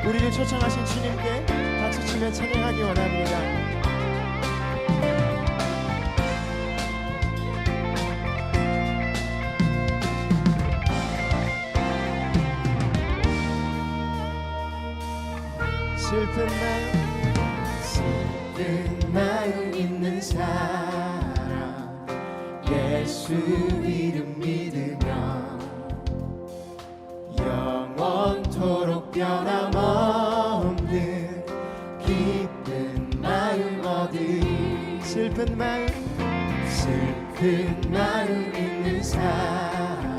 우리를 초청하신 주님께 박수치며 찬양하기 원합니다. 슬픈 마음 있는 사람 예수 이름 믿으며 영원토록 변함없는 기쁜 마음 얻으리. 슬픈 마음 있는 사람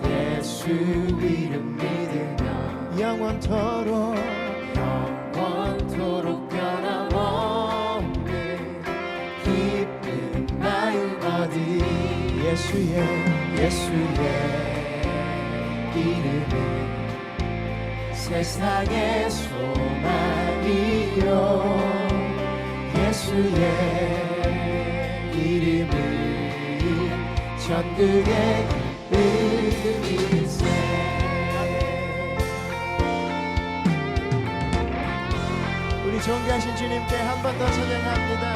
예수 이름 믿으며 영원토록 변함없는 기쁜 마음 얻으리. 예수의 이름은 세상의 소망이요 예수의 이름은 천국의 은일세. 우리 존귀하신 주님께 한 번 더 찬양합니다.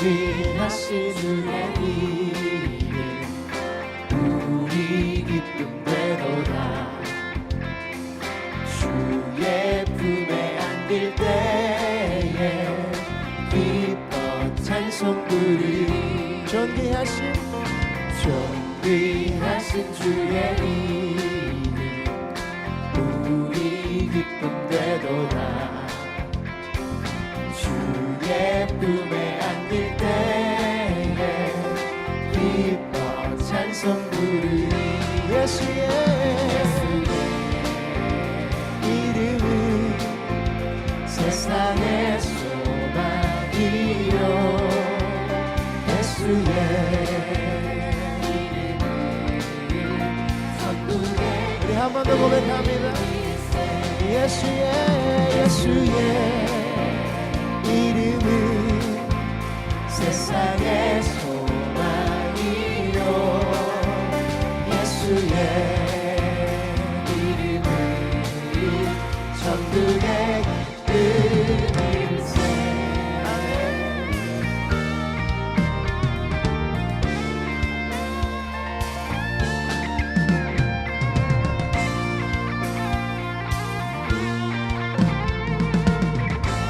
존귀하신 주의 이름 우리 기쁨 되도다. 주의 품에 안길 때에 기뻐 찬송 부르리. 존귀하신 주의 이름 우리 기쁨 되도다. 주의 품에 안길 때에 기뻐 찬송 부르리. 예수의 이름은 세상의 소망이요 예수의 이름은 천국의. 우리 한 번 더 고백합니다. 예수의 이름은 세상의 소망이요 예수의 이름은 천국의 은일세.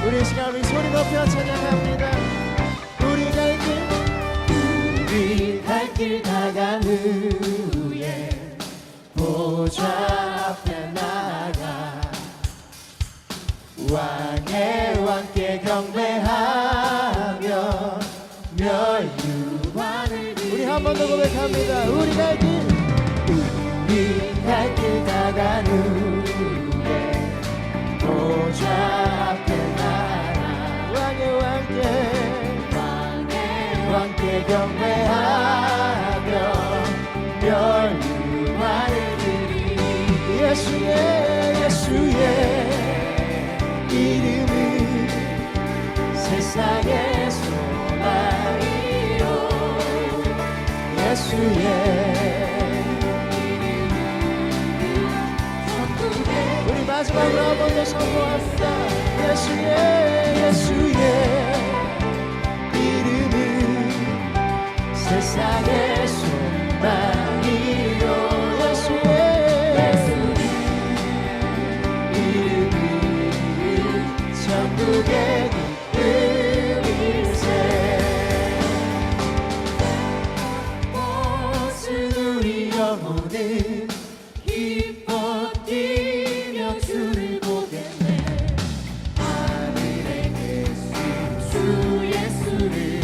우리 시간 우리 소리 높여 찬양합니다. 우리 갈 길 다간 후에 보좌 앞에 나가 왕께 경배하며 멸류관을 드리. 우리 한 번 더 고백합니다. 우리 갈 길 다간 후에 보좌 앞에 나가 왕께 경배하며 멸류관을 드리. 예수의 이름은 세상의 소망이요 예수의 우리 마지막으로 한 번 더 선포합니다. 예수의 이름은 세상의 소망이요 예수의 이름은 천국의 은일세. 무엇은 우리 영혼은 기뻐 뛰며 주를 보겠네. 하늘의 주 예수를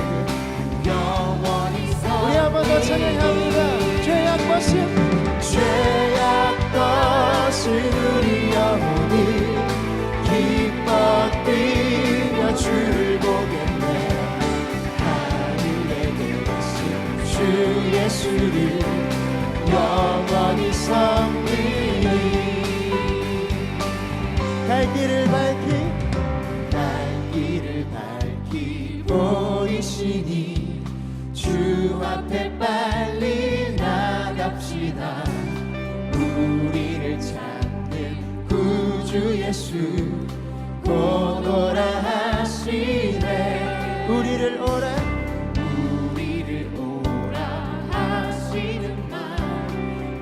영원히 우리 한 번 더 찬양합니다. 죄악 벗은 우리 영혼이 기뻐 뛰며 주를 보겠네. 하늘에 계신 주 예수를 영원히 섬기리. 갈 길을 밝히 보이시니 주 앞에 빨리 나갑시다. 우리를 찾는 주 예수 곧 오라 하시네. 우리를 오라 하시는 말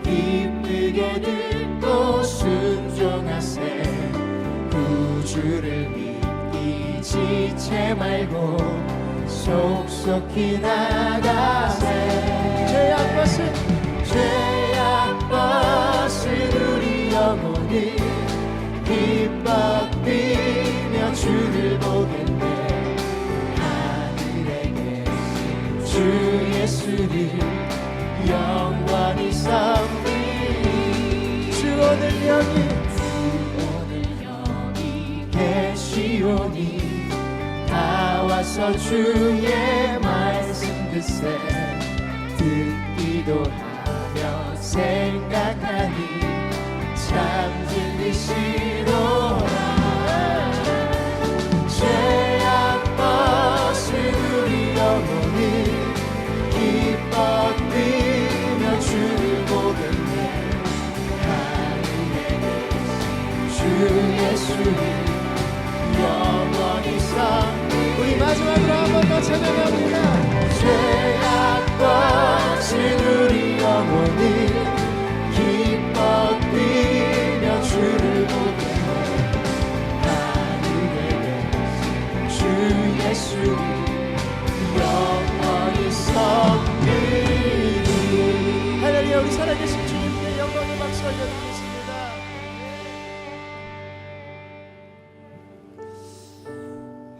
기쁘게 듣고 순종하세. 구주를 믿기 지체 말고 속속히 나가세. 죄악벗은 우리 영혼이 기뻐 뛰며 주를 보겠네. 하늘에 계신 주 예수를 영원히 섬기리. 주 오늘 여기 계시오니 다 와서 주의 말씀 듣세. 듣기도 하며 생각하니 참 진리시로라. 죄악벗은 우리 영혼이 기뻐 뛰며 주를 보겠네. 하늘에 계신 주 예수를 영원히 섬기리. 우리 마지막으로 한 번 더 찬양합니다. 죄악벗은 우리 영혼이 기뻐 뛰며 주를 보겠네. 하늘에 계신 주 예수를 영원히 섬기리. 할렐루야. 우리 살아계신 주님께 영광의 박수 올려드리겠습니다.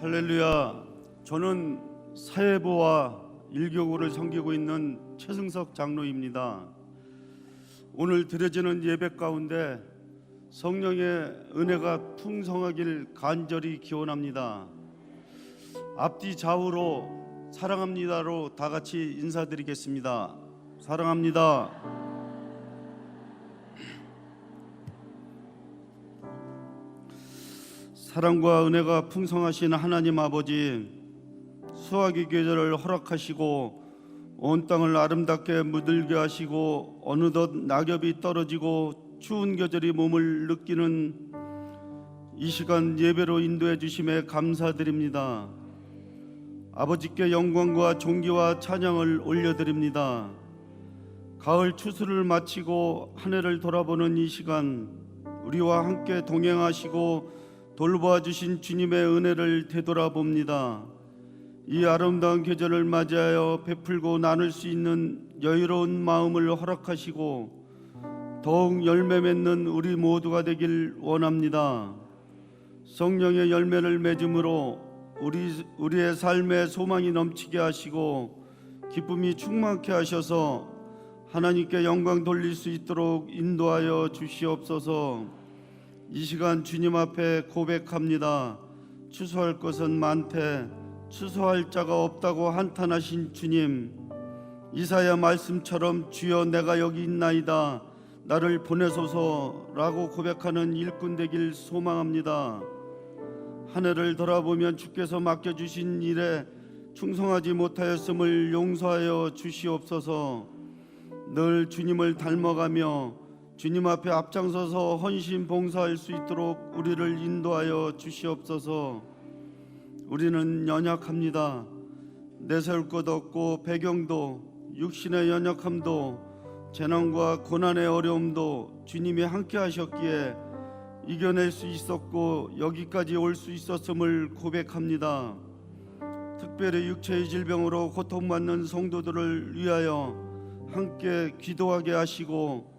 할렐루야. 저는 사회부와 일교구를 섬기고 있는 최승석 장로입니다. 오늘 드려지는 예배 가운데 성령의 은혜가 풍성하길 간절히 기원합니다. 앞뒤 좌우로 사랑합니다로 다 같이 인사드리겠습니다. 사랑합니다. 사랑과 은혜가 풍성하신 하나님 아버지, 수확의 계절을 허락하시고 온 땅을 아름답게 물들게 하시고 어느덧 낙엽이 떨어지고 추운 계절이 몸을 느끼는 이 시간 예배로 인도해 주심에 감사드립니다. 아버지께 영광과 존귀와 찬양을 올려드립니다. 가을 추수를 마치고 한 해를 돌아보는 이 시간, 우리와 함께 동행하시고 돌보아 주신 주님의 은혜를 되돌아봅니다. 이 아름다운 계절을 맞이하여 베풀고 나눌 수 있는 여유로운 마음을 허락하시고 더욱 열매 맺는 우리 모두가 되길 원합니다. 성령의 열매를 맺음으로 우리의 삶에 소망이 넘치게 하시고 기쁨이 충만케 하셔서 하나님께 영광 돌릴 수 있도록 인도하여 주시옵소서. 이 시간 주님 앞에 고백합니다. 추수할 것은 많되 추수할 자가 없다고 한탄하신 주님, 이사야 말씀처럼 주여 내가 여기 있나이다 나를 보내소서라고 고백하는 일꾼 되길 소망합니다. 한 해를 돌아보면 주께서 맡겨주신 일에 충성하지 못하였음을 용서하여 주시옵소서. 늘 주님을 닮아가며 주님 앞에 앞장서서 헌신 봉사할 수 있도록 우리를 인도하여 주시옵소서. 우리는 연약합니다. 내세울 것 없고 배경도 육신의 연약함도 재난과 고난의 어려움도 주님이 함께 하셨기에 이겨낼 수 있었고 여기까지 올 수 있었음을 고백합니다. 특별히 육체의 질병으로 고통받는 성도들을 위하여 함께 기도하게 하시고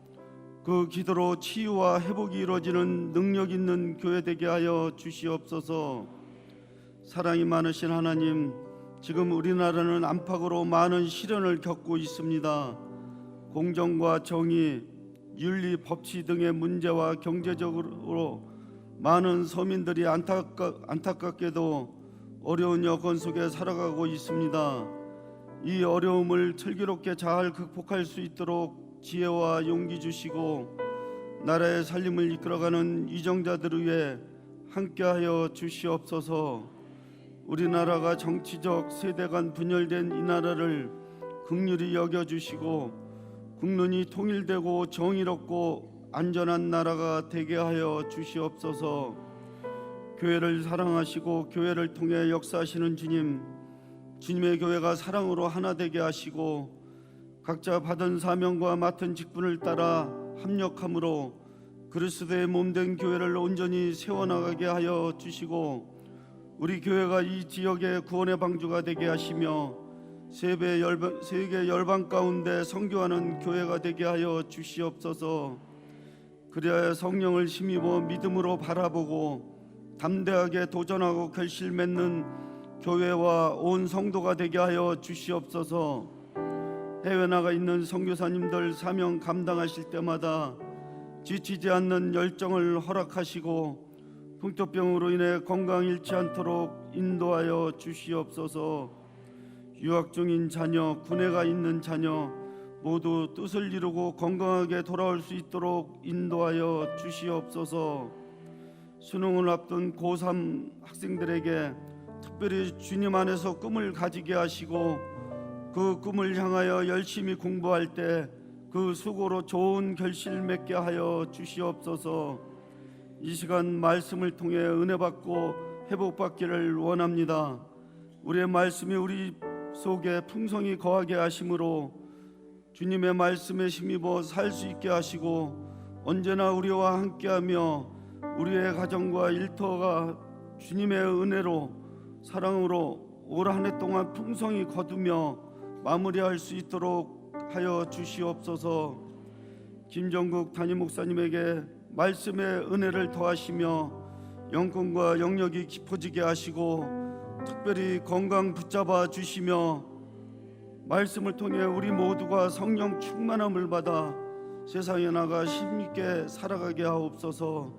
그 기도로 치유와 회복이 이루어지는 능력 있는 교회 되게 하여 주시옵소서. 사랑이 많으신 하나님, 지금 우리나라는 안팎으로 많은 시련을 겪고 있습니다. 공정과 정의, 윤리, 법치 등의 문제와 경제적으로 많은 서민들이 안타깝게도 어려운 여건 속에 살아가고 있습니다. 이 어려움을 슬기롭게 잘 극복할 수 있도록 지혜와 용기 주시고 나라의 살림을 이끌어가는 위정자들을 위해 함께하여 주시옵소서. 우리나라가 정치적 세대 간 분열된 이 나라를 긍휼히 여겨주시고 국론이 통일되고 정의롭고 안전한 나라가 되게 하여 주시옵소서. 교회를 사랑하시고 교회를 통해 역사하시는 주님, 주님의 교회가 사랑으로 하나 되게 하시고 각자 받은 사명과 맡은 직분을 따라 합력함으로 그리스도의 몸된 교회를 온전히 세워나가게 하여 주시고 우리 교회가 이 지역의 구원의 방주가 되게 하시며 세계 열방 가운데 선교하는 교회가 되게 하여 주시옵소서. 그리하여 성령을 힘입어 믿음으로 바라보고 담대하게 도전하고 결실 맺는 교회와 온 성도가 되게 하여 주시옵소서. 해외 나가 있는 선교사님들 사명 감당하실 때마다 지치지 않는 열정을 허락하시고 풍토병으로 인해 건강 잃지 않도록 인도하여 주시옵소서. 유학 중인 자녀, 군에 가 있는 자녀 모두 뜻을 이루고 건강하게 돌아올 수 있도록 인도하여 주시옵소서. 수능을 앞둔 고3 학생들에게 특별히 주님 안에서 꿈을 가지게 하시고 그 꿈을 향하여 열심히 공부할 때 그 수고로 좋은 결실 맺게 하여 주시옵소서. 이 시간 말씀을 통해 은혜 받고 회복받기를 원합니다. 우리의 말씀이 우리 속에 풍성히 거하게 하심으로 주님의 말씀에 힘입어 살 수 있게 하시고 언제나 우리와 함께하며 우리의 가정과 일터가 주님의 은혜로 사랑으로 올 한 해 동안 풍성히 거두며 마무리할 수 있도록 하여 주시옵소서. 김정국 담임 목사님에게 말씀의 은혜를 더하시며 영권과 영역이 깊어지게 하시고 특별히 건강 붙잡아 주시며 말씀을 통해 우리 모두가 성령 충만함을 받아 세상에 나가 힘있게 살아가게 하옵소서.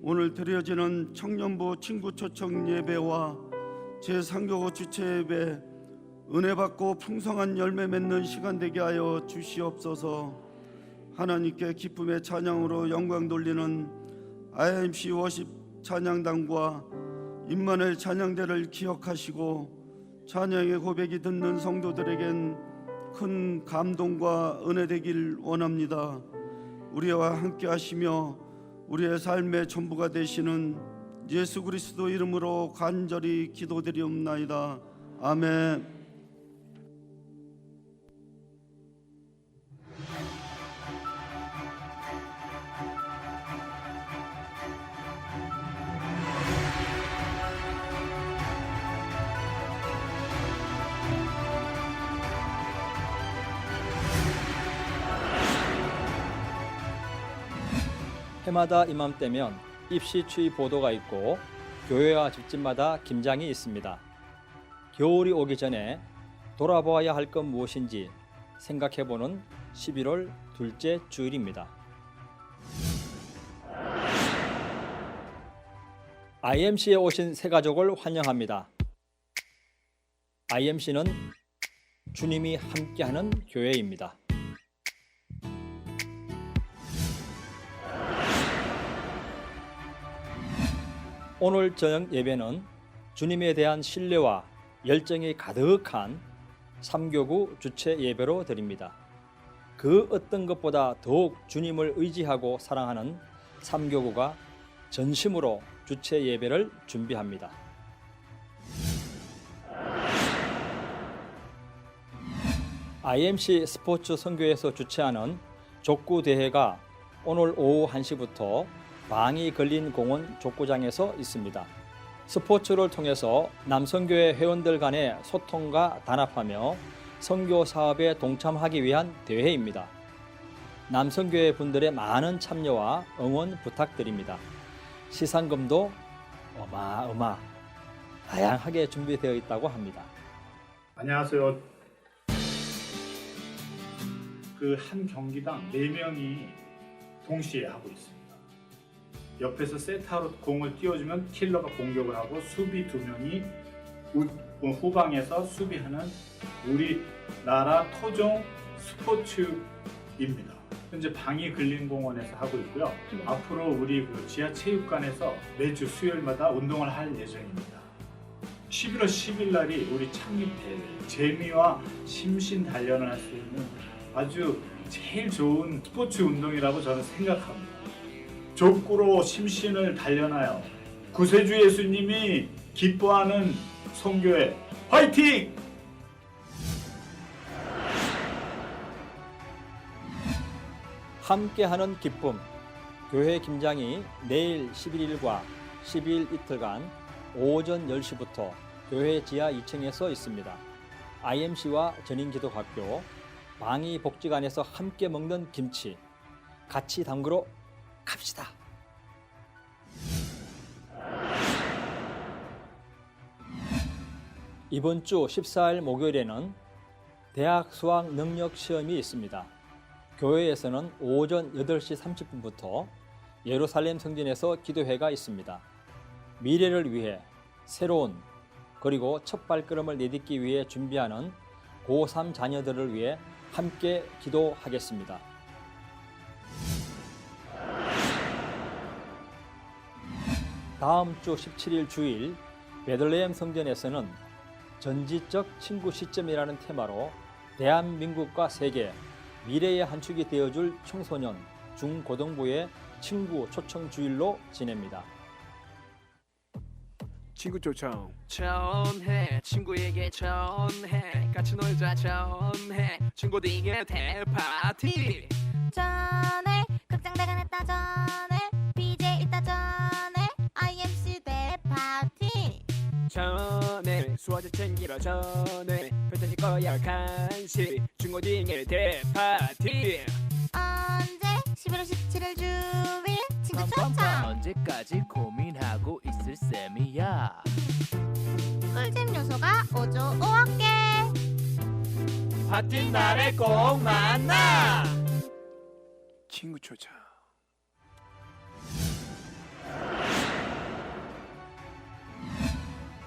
오늘 드려지는 청년부 친구 초청 예배와 제3교구 주체 예배 은혜 받고 풍성한 열매 맺는 시간 되게 하여 주시옵소서. 하나님께 기쁨의 찬양으로 영광 돌리는 IMC 워십 찬양단과 임마누엘 찬양대를 기억하시고 찬양의 고백이 듣는 성도들에겐 큰 감동과 은혜 되길 원합니다. 우리와 함께 하시며 우리의 삶의 전부가 되시는 예수 그리스도 이름으로 간절히 기도드리옵나이다. 아멘. 해마다 이맘때면 입시 추위 보도가 있고 교회와 집집마다 김장이 있습니다. 겨울이 오기 전에 돌아보아야 할 것 무엇인지 생각해보는 11월 둘째 주일입니다. IMC에 오신 새 가족을 환영합니다. IMC는 주님이 함께하는 교회입니다. 오늘 저녁 예배는 주님에 대한 신뢰와 열정이 가득한 3교구 주체 예배로 드립니다. 그 어떤 것보다 더욱 주님을 의지하고 사랑하는 3교구가 전심으로 주체 예배를 준비합니다. IMC 스포츠 선교에서 주최하는 족구 대회가 오늘 오후 1시부터 방이 걸린 공원 족구장에서 있습니다. 스포츠를 통해서 남선교회 회원들 간의 소통과 단합하며 선교 사업에 동참하기 위한 대회입니다. 남선교회 분들의 많은 참여와 응원 부탁드립니다. 시상금도 어마어마 다양하게 준비되어 있다고 합니다. 안녕하세요. 그 한 경기당 4명이 동시에 하고 있습니다. 옆에서 세타로 공을 띄워주면 킬러가 공격을 하고 수비 2명이 후방에서 수비하는 우리나라 토종 스포츠입니다. 현재 방이 걸린 공원에서 하고 있고요. 앞으로 우리 지하체육관에서 매주 수요일마다 운동을 할 예정입니다. 11월 10일 날이 우리 창립 대회, 재미와 심신 단련을 할 수 있는 아주 제일 좋은 스포츠 운동이라고 저는 생각합니다. 족구로 심신을 단련하여 구세주 예수님이 기뻐하는 선교회 화이팅! 함께하는 기쁨. 교회 김장이 내일 11일과 12일 이틀간 오전 10시부터 교회 지하 2층에서 있습니다. IMC와 전인기독학교, 방위복지관에서 함께 먹는 김치, 같이 담그러 갑시다. 이번 주 14일 목요일에는 대학 수학 능력 시험이 있습니다. 교회에서는 오전 8시 30분부터 예루살렘 성전에서 기도회가 있습니다. 미래를 위해 새로운 그리고 첫 발걸음을 내딛기 위해 준비하는 고3 자녀들을 위해 함께 기도하겠습니다. 다음 주 17일 주일 베들레헴 성전에서는 전지적 친구 시점이라는 테마로 대한민국과 세계, 미래의 한 축이 되어줄 청소년, 중고등부의 친구 초청 주일로 지냅니다. 친구 초청. 전해 친구에게 전해 같이 놀자 전해 친구들에게 대파티 전에 극장 대관했다 전에 BJ 있다 전에 IMC 대파티 전해 수화제 챙기러 전해 펼쳐질 거야 간식 친구들에게 대파티 언제 11월 17일 주일 친구 초청 언제까지 고민하고 있을 셈이야. 꿀잼 요소가 5조 5억 개 파티 날에 꼭 만나 친구 초청.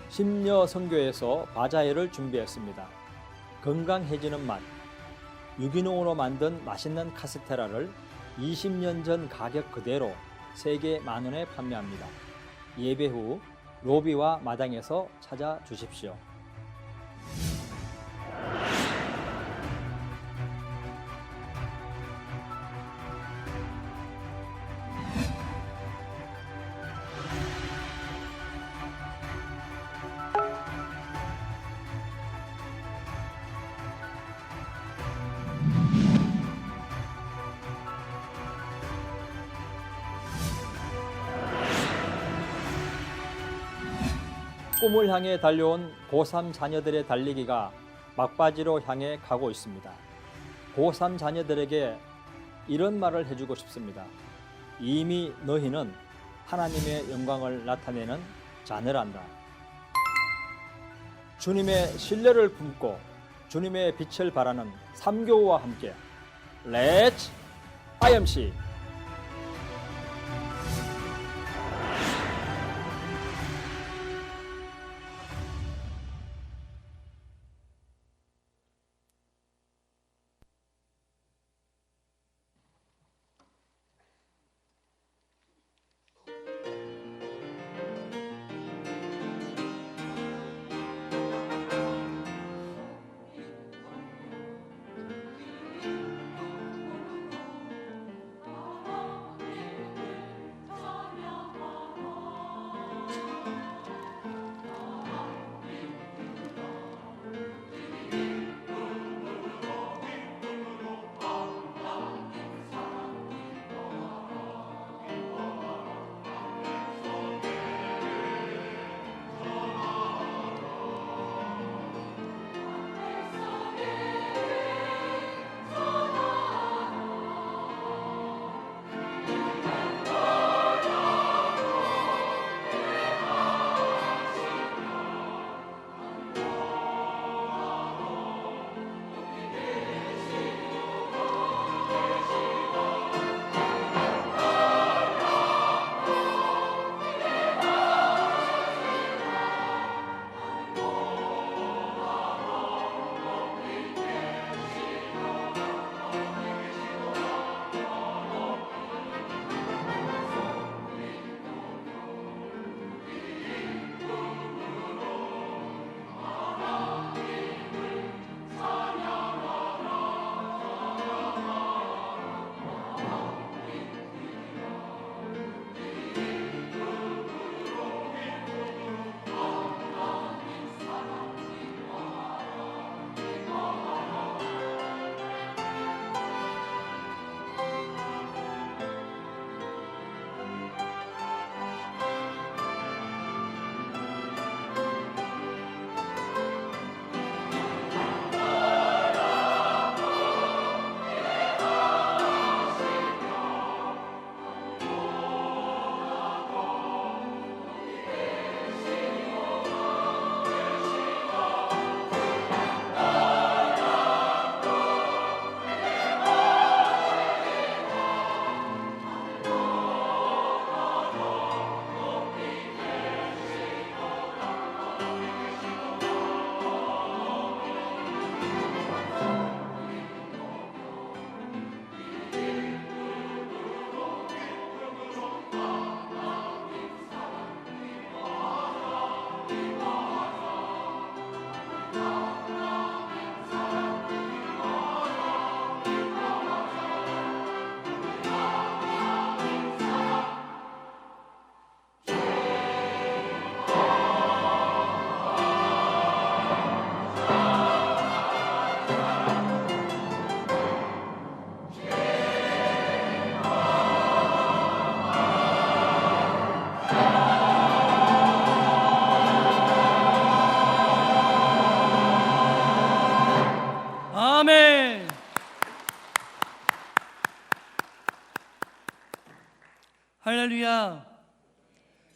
심려 선교에서 바자회를 준비했습니다. 건강해지는 맛, 유기농으로 만든 맛있는 카스테라를 20년 전 가격 그대로 세계 10,000원에 판매합니다. 예배 후 로비와 마당에서 찾아주십시오. 꿈을 향해 달려온 고3 자녀들의 달리기가 막바지로 향해 가고 있습니다. 고3 자녀들에게 이런 말을 해주고 싶습니다. 이미 너희는 하나님의 영광을 나타내는 자녀란다. 주님의 신뢰를 품고 주님의 빛을 발하는 삼교우와 함께 Let's IMC! 아멘. 할렐루야.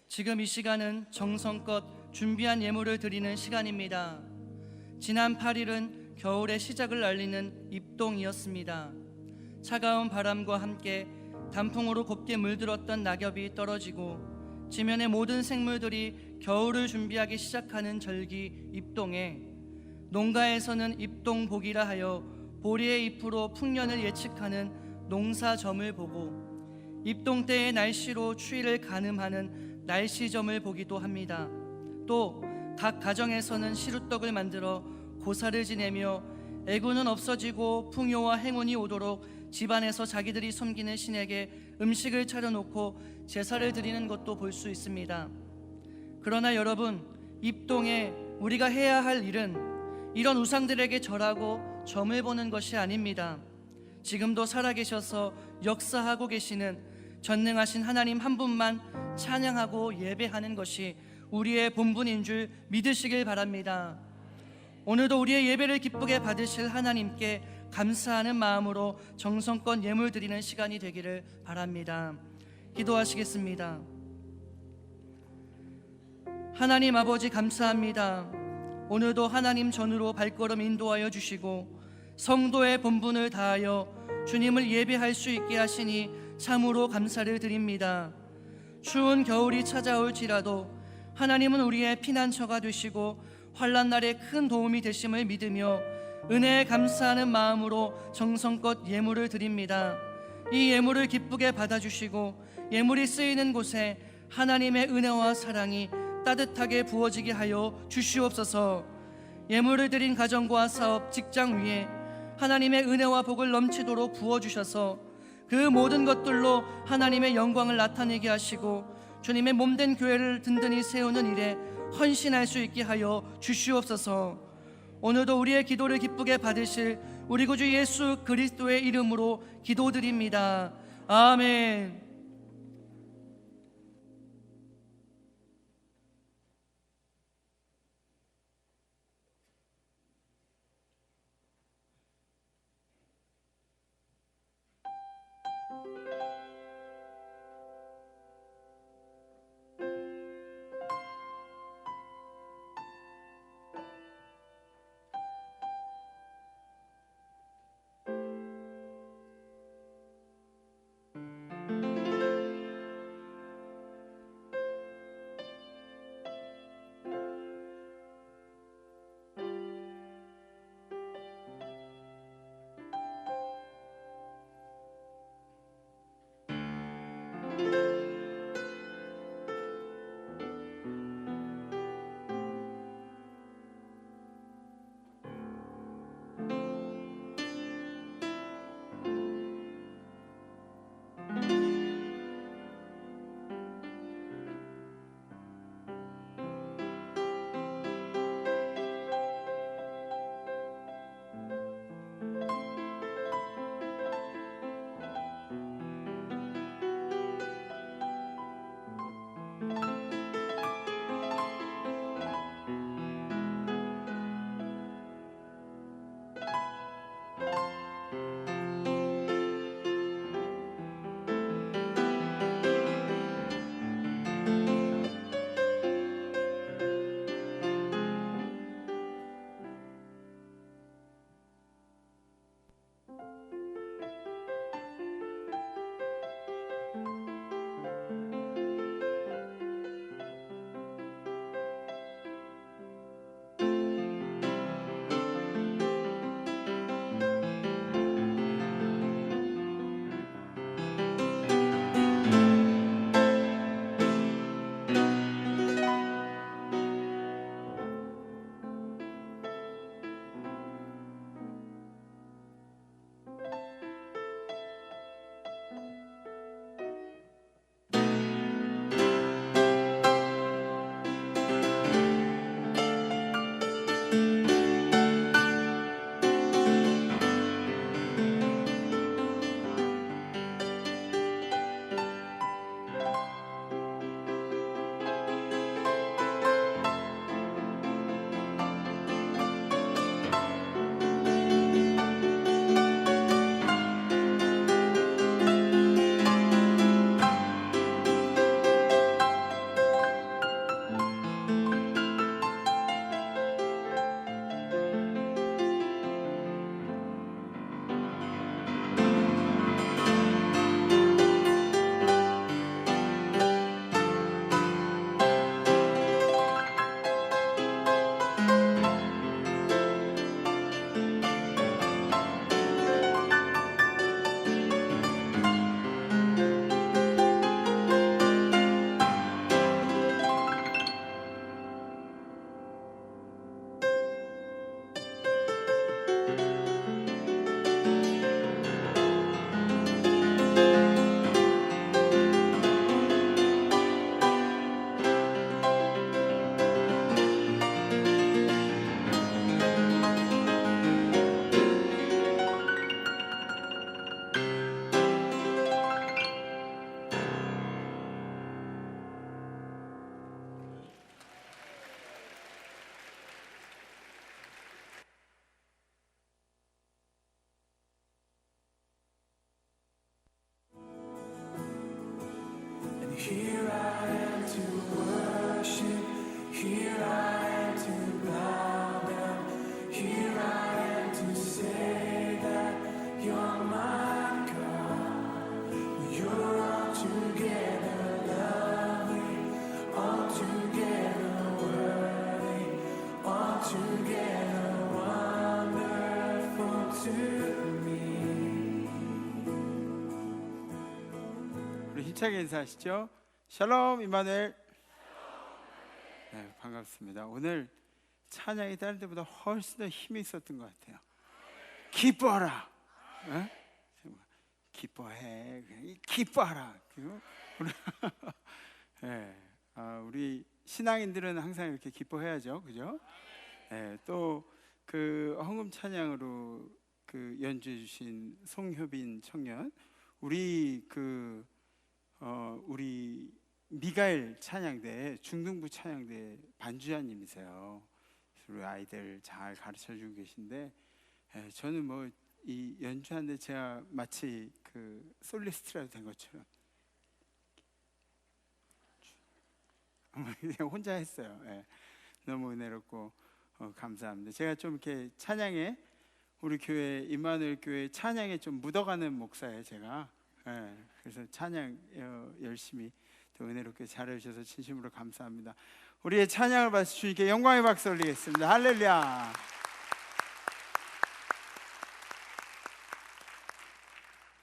지금 이 시간은 정성껏 준비한 예물을 드리는 시간입니다. 지난 8일은 겨울의 시작을 알리는 입동이었습니다. 차가운 바람과 함께 단풍으로 곱게 물들었던 낙엽이 떨어지고 지면의 모든 생물들이 겨울을 준비하기 시작하는 절기 입동에 농가에서는 입동복이라 하여 보리의 잎으로 풍년을 예측하는 농사점을 보고 입동 때의 날씨로 추위를 가늠하는 날씨점을 보기도 합니다. 또 각 가정에서는 시루떡을 만들어 고사를 지내며 애구는 없어지고 풍요와 행운이 오도록 집안에서 자기들이 섬기는 신에게 음식을 차려놓고 제사를 드리는 것도 볼 수 있습니다. 그러나 여러분, 입동에 우리가 해야 할 일은 이런 우상들에게 절하고 점을 보는 것이 아닙니다. 지금도 살아계셔서 역사하고 계시는 전능하신 하나님 한 분만 찬양하고 예배하는 것이 우리의 본분인 줄 믿으시길 바랍니다. 오늘도 우리의 예배를 기쁘게 받으실 하나님께 감사하는 마음으로 정성껏 예물 드리는 시간이 되기를 바랍니다. 기도하시겠습니다. 하나님 아버지 감사합니다. 오늘도 하나님 전으로 발걸음 인도하여 주시고 성도의 본분을 다하여 주님을 예배할 수 있게 하시니 참으로 감사를 드립니다. 추운 겨울이 찾아올지라도 하나님은 우리의 피난처가 되시고 환난 날에 큰 도움이 되심을 믿으며 은혜에 감사하는 마음으로 정성껏 예물을 드립니다. 이 예물을 기쁘게 받아주시고 예물이 쓰이는 곳에 하나님의 은혜와 사랑이 따뜻하게 부어지게 하여 주시옵소서. 예물을 드린 가정과 사업, 직장 위에 하나님의 은혜와 복을 넘치도록 부어주셔서 그 모든 것들로 하나님의 영광을 나타내게 하시고 주님의 몸된 교회를 든든히 세우는 일에 헌신할 수 있게 하여 주시옵소서. 오늘도 우리의 기도를 기쁘게 받으실 우리 구주 예수 그리스도의 이름으로 기도드립니다. 아멘. 우리 힘차게 인사하시죠. 샬롬 이마누엘. 네, 반갑습니다. 오늘 찬양이 다른 때보다 훨씬 더 힘이 있었던 것 같아요. 기뻐하라. 네? 기뻐해. 기뻐하라. 네, 우리 신앙인들은 항상 이렇게 기뻐해야죠, 그죠? 네, 또 그 헌금 찬양으로 그 연주해 주신 송효빈 청년, 우리 우리 미가엘 찬양대 중등부 찬양대 반주자님이세요. 우리 아이들 잘 가르쳐 주고 계신데, 저는 뭐 이 연주하는데 제가 마치 그 솔리스트라도 된 것처럼 그냥 혼자 했어요. 너무 은혜롭고 감사합니다. 제가 좀 이렇게 찬양에, 우리 교회 임마누엘 교회 찬양에 좀 묻어가는 목사예요, 제가. 그래서 찬양 열심히 또 은혜롭게 잘해주셔서 진심으로 감사합니다. 우리의 찬양을 받으신 주님께 영광의 박수 올리겠습니다. 할렐루야.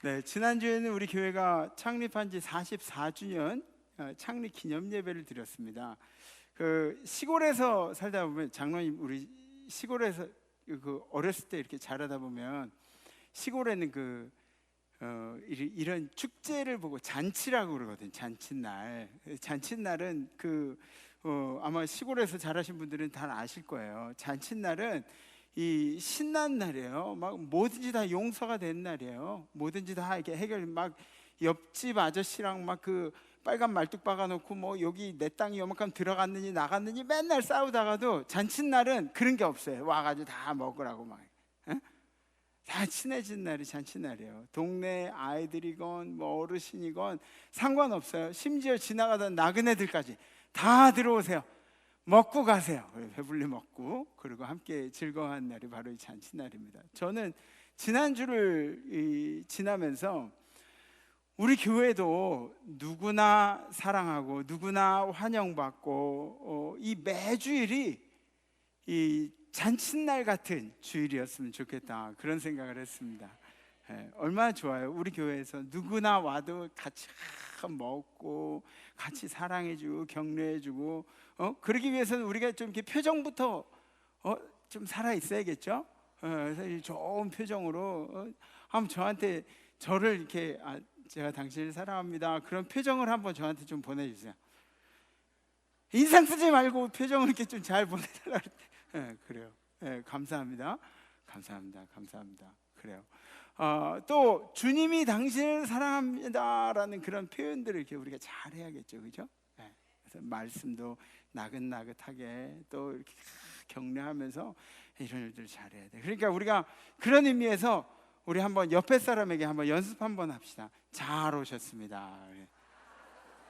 네, 지난주에는 우리 교회가 창립한 지 44주년 창립 기념 예배를 드렸습니다. 그 시골에서 살다 보면, 장로님 우리 시골에서 그 어렸을 때 이렇게 자라다 보면 시골에는 이런 축제를 보고 잔치라고 그러거든요. 잔칫날. 잔칫날은 아마 시골에서 자라신 분들은 다 아실 거예요. 잔칫날은 이 신난 날이에요. 막 뭐든지 다 용서가 된 날이에요. 뭐든지 다 이렇게 해결, 막 옆집 아저씨랑 막 그 빨간 말뚝 박아놓고 뭐 여기 내 땅이 요만큼 들어갔느니 나갔느니 맨날 싸우다가도 잔칫날은 그런 게 없어요. 와가지고 다 먹으라고 막. 다 친해진 날이 잔칫날이에요. 동네 아이들이건 뭐 어르신이건 상관없어요. 심지어 지나가던 나그네들까지 다 들어오세요. 먹고 가세요. 배불리 먹고, 그리고 함께 즐거워한 날이 바로 이 잔칫날입니다. 저는 지난주를 지나면서 우리 교회도 누구나 사랑하고 누구나 환영받고 이 매주일이 이 잔칫날 같은 주일이었으면 좋겠다, 그런 생각을 했습니다. 얼마나 좋아요. 우리 교회에서 누구나 와도 같이 먹고 같이 사랑해주고 격려해주고, 그러기 위해서는 우리가 좀 이렇게 표정부터 좀 살아 있어야겠죠. 그래서 좋은 표정으로 한번 저한테, 저를 이렇게 제가 당신을 사랑합니다, 그런 표정을 한번 저한테 좀 보내주세요. 인상 쓰지 말고 표정을 이렇게 좀 잘 보내달라 그랬대. 그래요. 감사합니다. 감사합니다. 감사합니다. 그래요. 또 주님이 당신을 사랑합니다라는 그런 표현들을 이렇게 우리가 잘 해야겠죠, 그죠? 그래서 말씀도 나긋나긋하게 또 이렇게 격려하면서 이런 일들을 잘해야 돼. 그러니까 우리가 그런 의미에서 우리 한번 옆에 사람에게 한번 연습 한번 합시다. 잘 오셨습니다.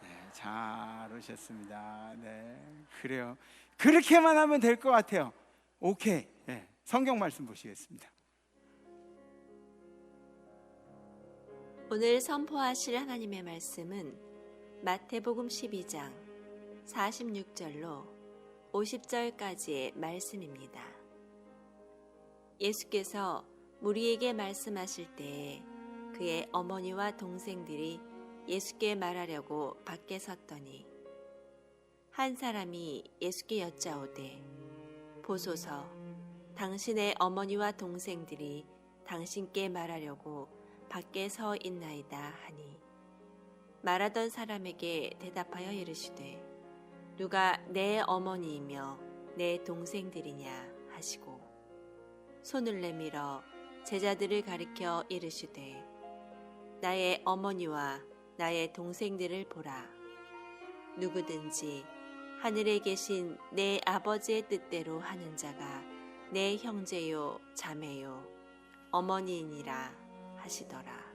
네, 잘 오셨습니다. 네, 그래요. 그렇게만 하면 될 것 같아요. 오케이. 네, 성경 말씀 보시겠습니다. 오늘 선포하실 하나님의 말씀은 마태복음 12장 46절로 50절까지의 말씀입니다. 예수께서 무리에게 말씀하실 때에 그의 어머니와 동생들이 예수께 말하려고 밖에 섰더니 한 사람이 예수께 여짜오되 보소서, 당신의 어머니와 동생들이 당신께 말하려고 밖에 서 있나이다 하니, 말하던 사람에게 대답하여 이르시되 누가 내 어머니이며 내 동생들이냐 하시고 손을 내밀어 제자들을 가리켜 이르시되 나의 어머니와 나의 동생들을 보라. 누구든지 하늘에 계신 내 아버지의 뜻대로 하는 자가 내 형제요 자매요 어머니이니라 하시더라.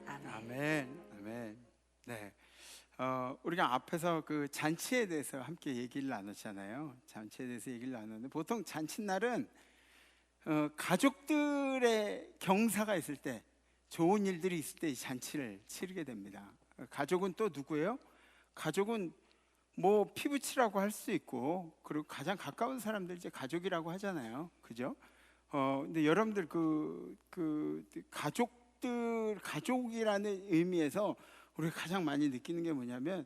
아멘. 아멘. 아멘. 네. 우리가 앞에서 그 잔치에 대해서 함께 얘기를 나눴잖아요. 잔치에 대해서 얘기를 나눴는데 보통 잔칫날은 가족들의 경사가 있을 때, 좋은 일들이 있을 때 이 잔치를 치르게 됩니다. 가족은 또 누구예요? 가족은 뭐 피부치라고 할 수 있고, 그리고 가장 가까운 사람들 이제 가족이라고 하잖아요, 그죠? 근데 여러분들 가족이라는 의미에서 우리가 가장 많이 느끼는 게 뭐냐면,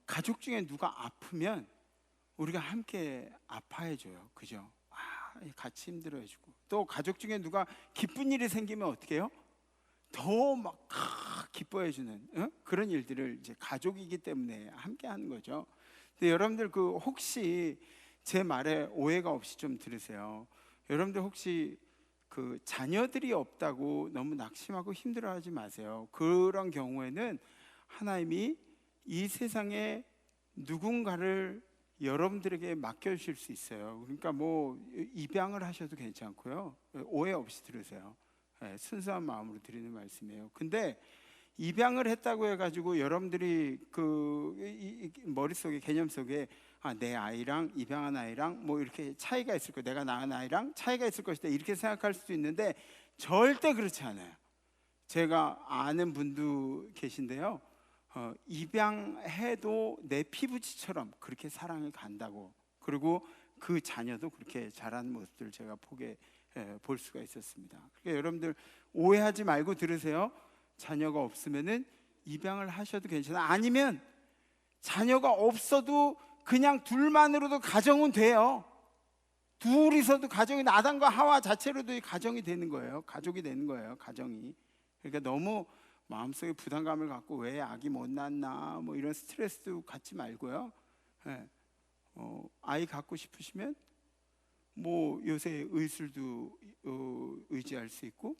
가족 중에 누가 아프면 우리가 함께 아파해줘요, 그죠? 같이 힘들어해주고, 또 가족 중에 누가 기쁜 일이 생기면 어떻게 해요? 더 막 기뻐해주는 그런 일들을 이제 가족이기 때문에 함께 하는 거죠. 근데 여러분들 혹시 제 말에 오해가 없이 좀 들으세요. 여러분들 혹시 자녀들이 없다고 너무 낙심하고 힘들어하지 마세요. 그런 경우에는 하나님이 이 세상에 누군가를 여러분들에게 맡겨주실 수 있어요. 그러니까 뭐 입양을 하셔도 괜찮고요. 오해 없이 들으세요. 순수한 마음으로 드리는 말씀이에요. 근데 입양을 했다고 해가지고 여러분들이 머릿속에, 개념 속에 내 아이랑 입양한 아이랑 뭐 이렇게 차이가 있을 거야, 내가 낳은 아이랑 차이가 있을 것이다, 이렇게 생각할 수도 있는데 절대 그렇지 않아요. 제가 아는 분도 계신데요, 입양해도 내 피부치처럼 그렇게 사랑이 간다고, 그리고 그 자녀도 그렇게 자라는 모습들을 제가 볼 수가 있었습니다. 그러니까 여러분들 오해하지 말고 들으세요. 자녀가 없으면은 입양을 하셔도 괜찮아요. 아니면 자녀가 없어도 그냥 둘만으로도 가정은 돼요. 둘이서도 가정이, 아담과 하와 자체로도 가정이 되는 거예요. 가족이 되는 거예요, 가정이. 그러니까 너무 마음속에 부담감을 갖고 왜 아기 못 낳나 뭐 이런 스트레스도 갖지 말고요. 아이 갖고 싶으시면 뭐 요새 의술도 의지할 수 있고,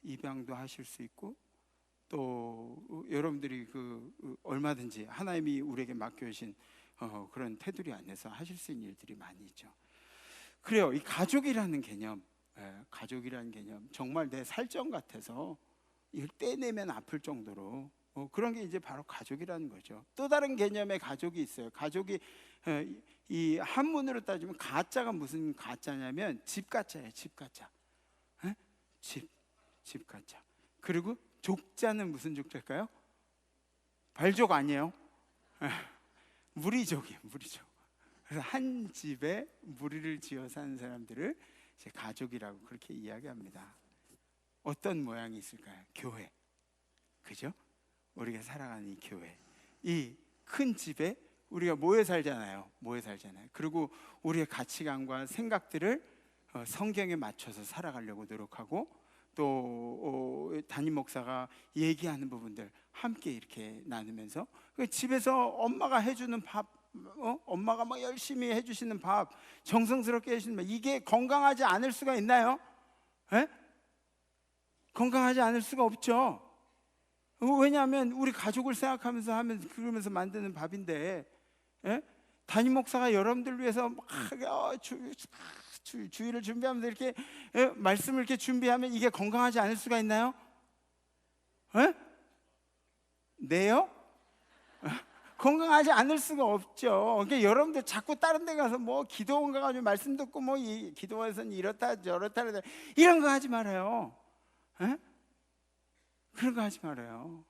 입양도 하실 수 있고, 또 여러분들이 얼마든지 하나님이 우리에게 맡겨주신 그런 테두리 안에서 하실 수 있는 일들이 많이 있죠. 그래요. 이 가족이라는 개념, 가족이라는 개념 정말 내 살점 같아서 이걸 떼내면 아플 정도로 그런 게 이제 바로 가족이라는 거죠. 또 다른 개념의 가족이 있어요. 가족이 이 한문으로 따지면 가짜가 무슨 가짜냐면 집가짜예요. 집가짜. 집가짜. 그리고 족자는 무슨 족자일까요? 발족 아니에요? 무리족이에요. 무리족. 그래서 한 집에 무리를 지어 사는 사람들을 이제 가족이라고 그렇게 이야기합니다. 어떤 모양이 있을까요? 교회. 그죠? 우리가 살아가는 이 교회, 이 큰 집에 우리가 모여 살잖아요. 그리고 우리의 가치관과 생각들을 성경에 맞춰서 살아가려고 노력하고, 또 담임 목사가 얘기하는 부분들 함께 이렇게 나누면서, 집에서 엄마가 해주는 밥, 엄마가 막 열심히 해주시는 밥, 정성스럽게 해주시는 밥, 이게 건강하지 않을 수가 있나요? 건강하지 않을 수가 없죠. 왜냐하면 우리 가족을 생각하면서 그러면서 만드는 밥인데, 담임 목사가 여러분들 위해서 막 주의를 준비하면서 이렇게 말씀을 이렇게 준비하면 이게 건강하지 않을 수가 있나요? 네요? 건강하지 않을 수가 없죠. 그러니까 여러분들 자꾸 다른 데 가서 뭐 기도원 가가지고 말씀 듣고 뭐 기도원에서는 이렇다 저렇다 이런 거 하지 말아요. 그런 거 하지 말아요.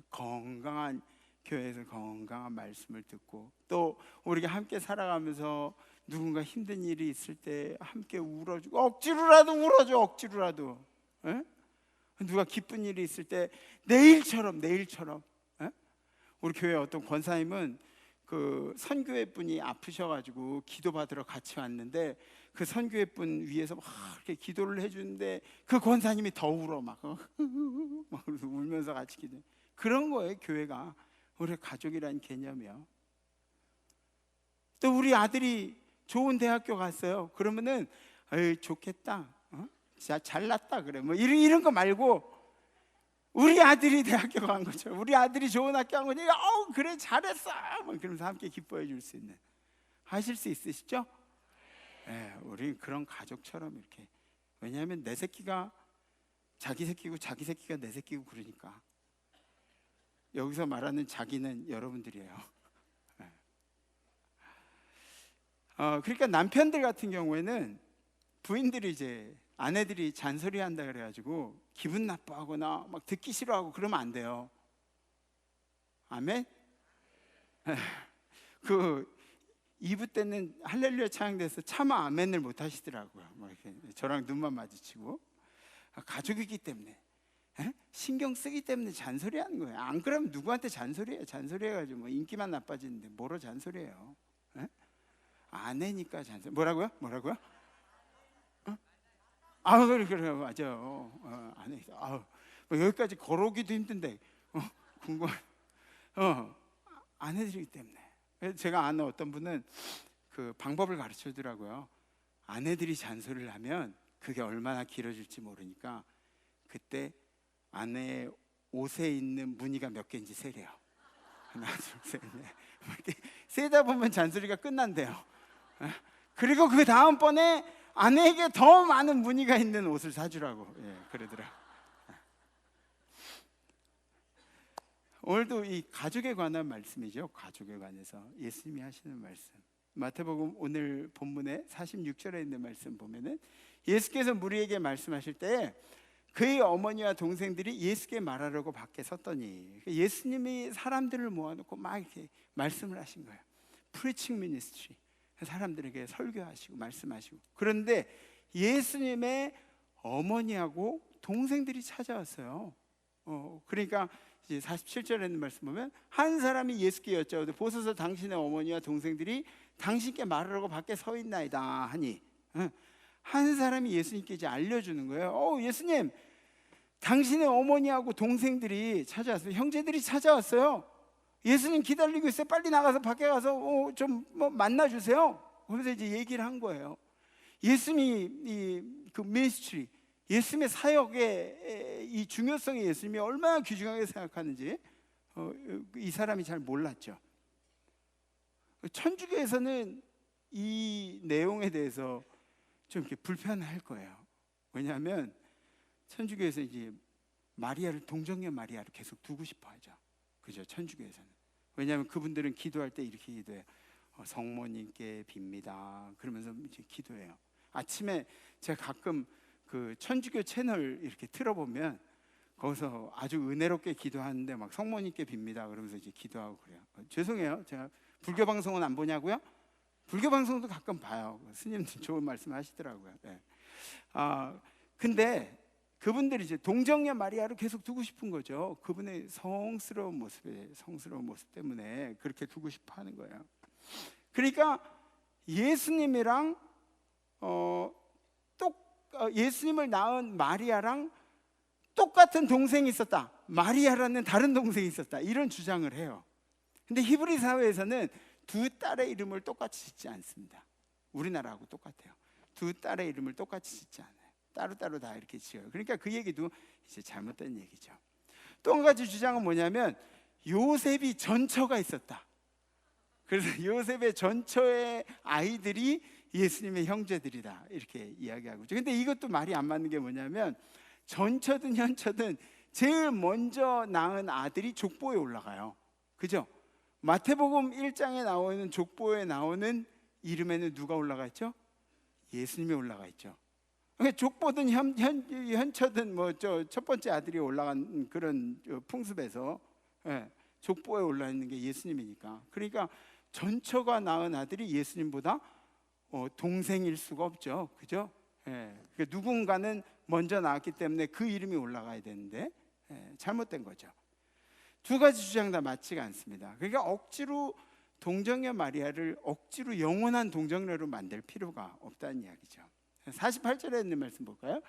건강한 교회에서 건강한 말씀을 듣고, 또 우리가 함께 살아가면서 누군가 힘든 일이 있을 때 함께 울어주고, 억지로라도 울어줘. 억지로라도. 누가 기쁜 일이 있을 때 내일처럼. 우리 교회 어떤 권사님은 선교회 분이 아프셔가지고 기도받으러 같이 왔는데, 그 선교회 분 위해서 막 이렇게 기도를 해주는데 그 권사님이 더 울어 막 울면서 같이 기도. 그런 거예요, 교회가. 우리 가족이라는 개념이요. 또 우리 아들이 좋은 대학교 갔어요. 그러면은 좋겠다, 진짜 잘났다 그래. 뭐 이런 거 말고, 우리 아들이 대학교 간 거죠. 우리 아들이 좋은 학교 간 거니까 그래 잘했어. 뭐 그러면서 함께 기뻐해 줄 수 있는, 하실 수 있으시죠? 우리 그런 가족처럼 이렇게. 왜냐하면 내 새끼가 자기 새끼고 자기 새끼가 내 새끼고 그러니까. 여기서 말하는 자기는 여러분들이에요. 그러니까 남편들 같은 경우에는 부인들이 이제 아내들이 잔소리한다 그래가지고 기분 나빠하거나 막 듣기 싫어하고 그러면 안 돼요. 아멘. 그 2부 때는 할렐루야 찬양돼서 차마 아멘을 못 하시더라고요. 막 이렇게 저랑 눈만 마주치고. 가족이기 때문에 신경 쓰기 때문에 잔소리하는 거예요. 안 그러면 누구한테 잔소리해요? 잔소리해가지고 뭐 인기만 나빠지는데 뭐로 잔소리해요? 아내니까 잔소리. 뭐라고요? 그래 맞아요. 아내. 뭐 여기까지 걸어오기도 힘든데 궁금한. 아내들이기 때문에. 제가 아는 어떤 분은 그 방법을 가르쳐 주더라고요. 아내들이 잔소리를 하면 그게 얼마나 길어질지 모르니까 그때 아내의 옷에 있는 무늬가 몇 개인지 세래요. 하나, 둘, 셋, 넷. 이렇게 세다 보면 잔소리가 끝난대요. 그리고 그 다음번에 아내에게 더 많은 무늬가 있는 옷을 사주라고 그러더라. 오늘도 이 가족에 관한 말씀이죠. 가족에 관해서 예수님이 하시는 말씀. 마태복음 오늘 본문에 46절에 있는 말씀 보면은 예수께서 무리에게 말씀하실 때 그의 어머니와 동생들이 예수께 말하려고 밖에 섰더니 예수님이 사람들을 모아놓고 막 이렇게 말씀을 하신 거예요. 프리칭 미니스트리. 사람들에게 설교하시고 말씀하시고. 그런데 예수님의 어머니하고 동생들이 찾아왔어요. 그러니까 이제 47절에 있는 말씀 보면 한 사람이 예수께 여짜오되 보소서 당신의 어머니와 동생들이 당신께 말하려고 밖에 서 있나이다 하니 한 사람이 예수님께 이제 알려주는 거예요. 예수님, 당신의 어머니하고 동생들이 찾아왔어요. 형제들이 찾아왔어요. 예수님 기다리고 있어요. 빨리 나가서 밖에 가서 좀 뭐 만나주세요. 그러면서 이제 얘기를 한 거예요. 예수님이 그 미니스트리, 예수님의 사역의 이 중요성에 예수님이 얼마나 귀중하게 생각하는지 이 사람이 잘 몰랐죠. 천주교에서는 이 내용에 대해서 좀 이렇게 불편할 거예요. 왜냐하면 천주교에서 이제 마리아를 동정녀 마리아를 계속 두고 싶어 하죠. 그죠? 천주교에서는. 왜냐하면 그분들은 기도할 때 이렇게 기도해요. 성모님께 빕니다. 그러면서 이제 기도해요. 아침에 제가 가끔 그 천주교 채널 이렇게 틀어보면 거기서 아주 은혜롭게 기도하는데 막 성모님께 빕니다. 그러면서 이제 기도하고 그래요. 죄송해요. 제가 불교 방송은 안 보냐고요? 불교 방송도 가끔 봐요. 스님들 좋은 말씀 하시더라고요. 네. 근데 그분들이 이제 동정녀 마리아를 계속 두고 싶은 거죠. 그분의 성스러운 모습 때문에 그렇게 두고 싶어 하는 거예요. 그러니까 예수님이랑 예수님을 낳은 마리아랑 똑같은 동생이 있었다. 마리아라는 다른 동생이 있었다. 이런 주장을 해요. 근데 히브리 사회에서는 두 딸의 이름을 똑같이 짓지 않습니다. 우리나라하고 똑같아요. 두 딸의 이름을 똑같이 짓지 않아요. 따로따로 다 이렇게 지어요. 그러니까 그 얘기도 이제 잘못된 얘기죠. 또 한 가지 주장은 뭐냐면 요셉이 전처가 있었다. 그래서 요셉의 전처의 아이들이 예수님의 형제들이다 이렇게 이야기하고 있죠. 근데 이것도 말이 안 맞는 게 뭐냐면 전처든 현처든 제일 먼저 낳은 아들이 족보에 올라가요. 그죠? 마태복음 1장에 나오는 족보에 나오는 이름에는 누가 올라가 있죠? 예수님이 올라가 있죠. 그러니까 족보든 현처든 뭐 첫 번째 아들이 올라간 그런 풍습에서 족보에 올라 있는 게 예수님이니까. 그러니까 전처가 낳은 아들이 예수님보다 동생일 수가 없죠. 그죠? 그러니까 누군가는 먼저 낳았기 때문에 그 이름이 올라가야 되는데 잘못된 거죠. 두 가지 주장 다 맞지가 않습니다. 그러니까 억지로 동정녀 마리아를 억지로 영원한 동정녀로 만들 필요가 없다는 이야기죠. 48절에 있는 말씀 볼까요?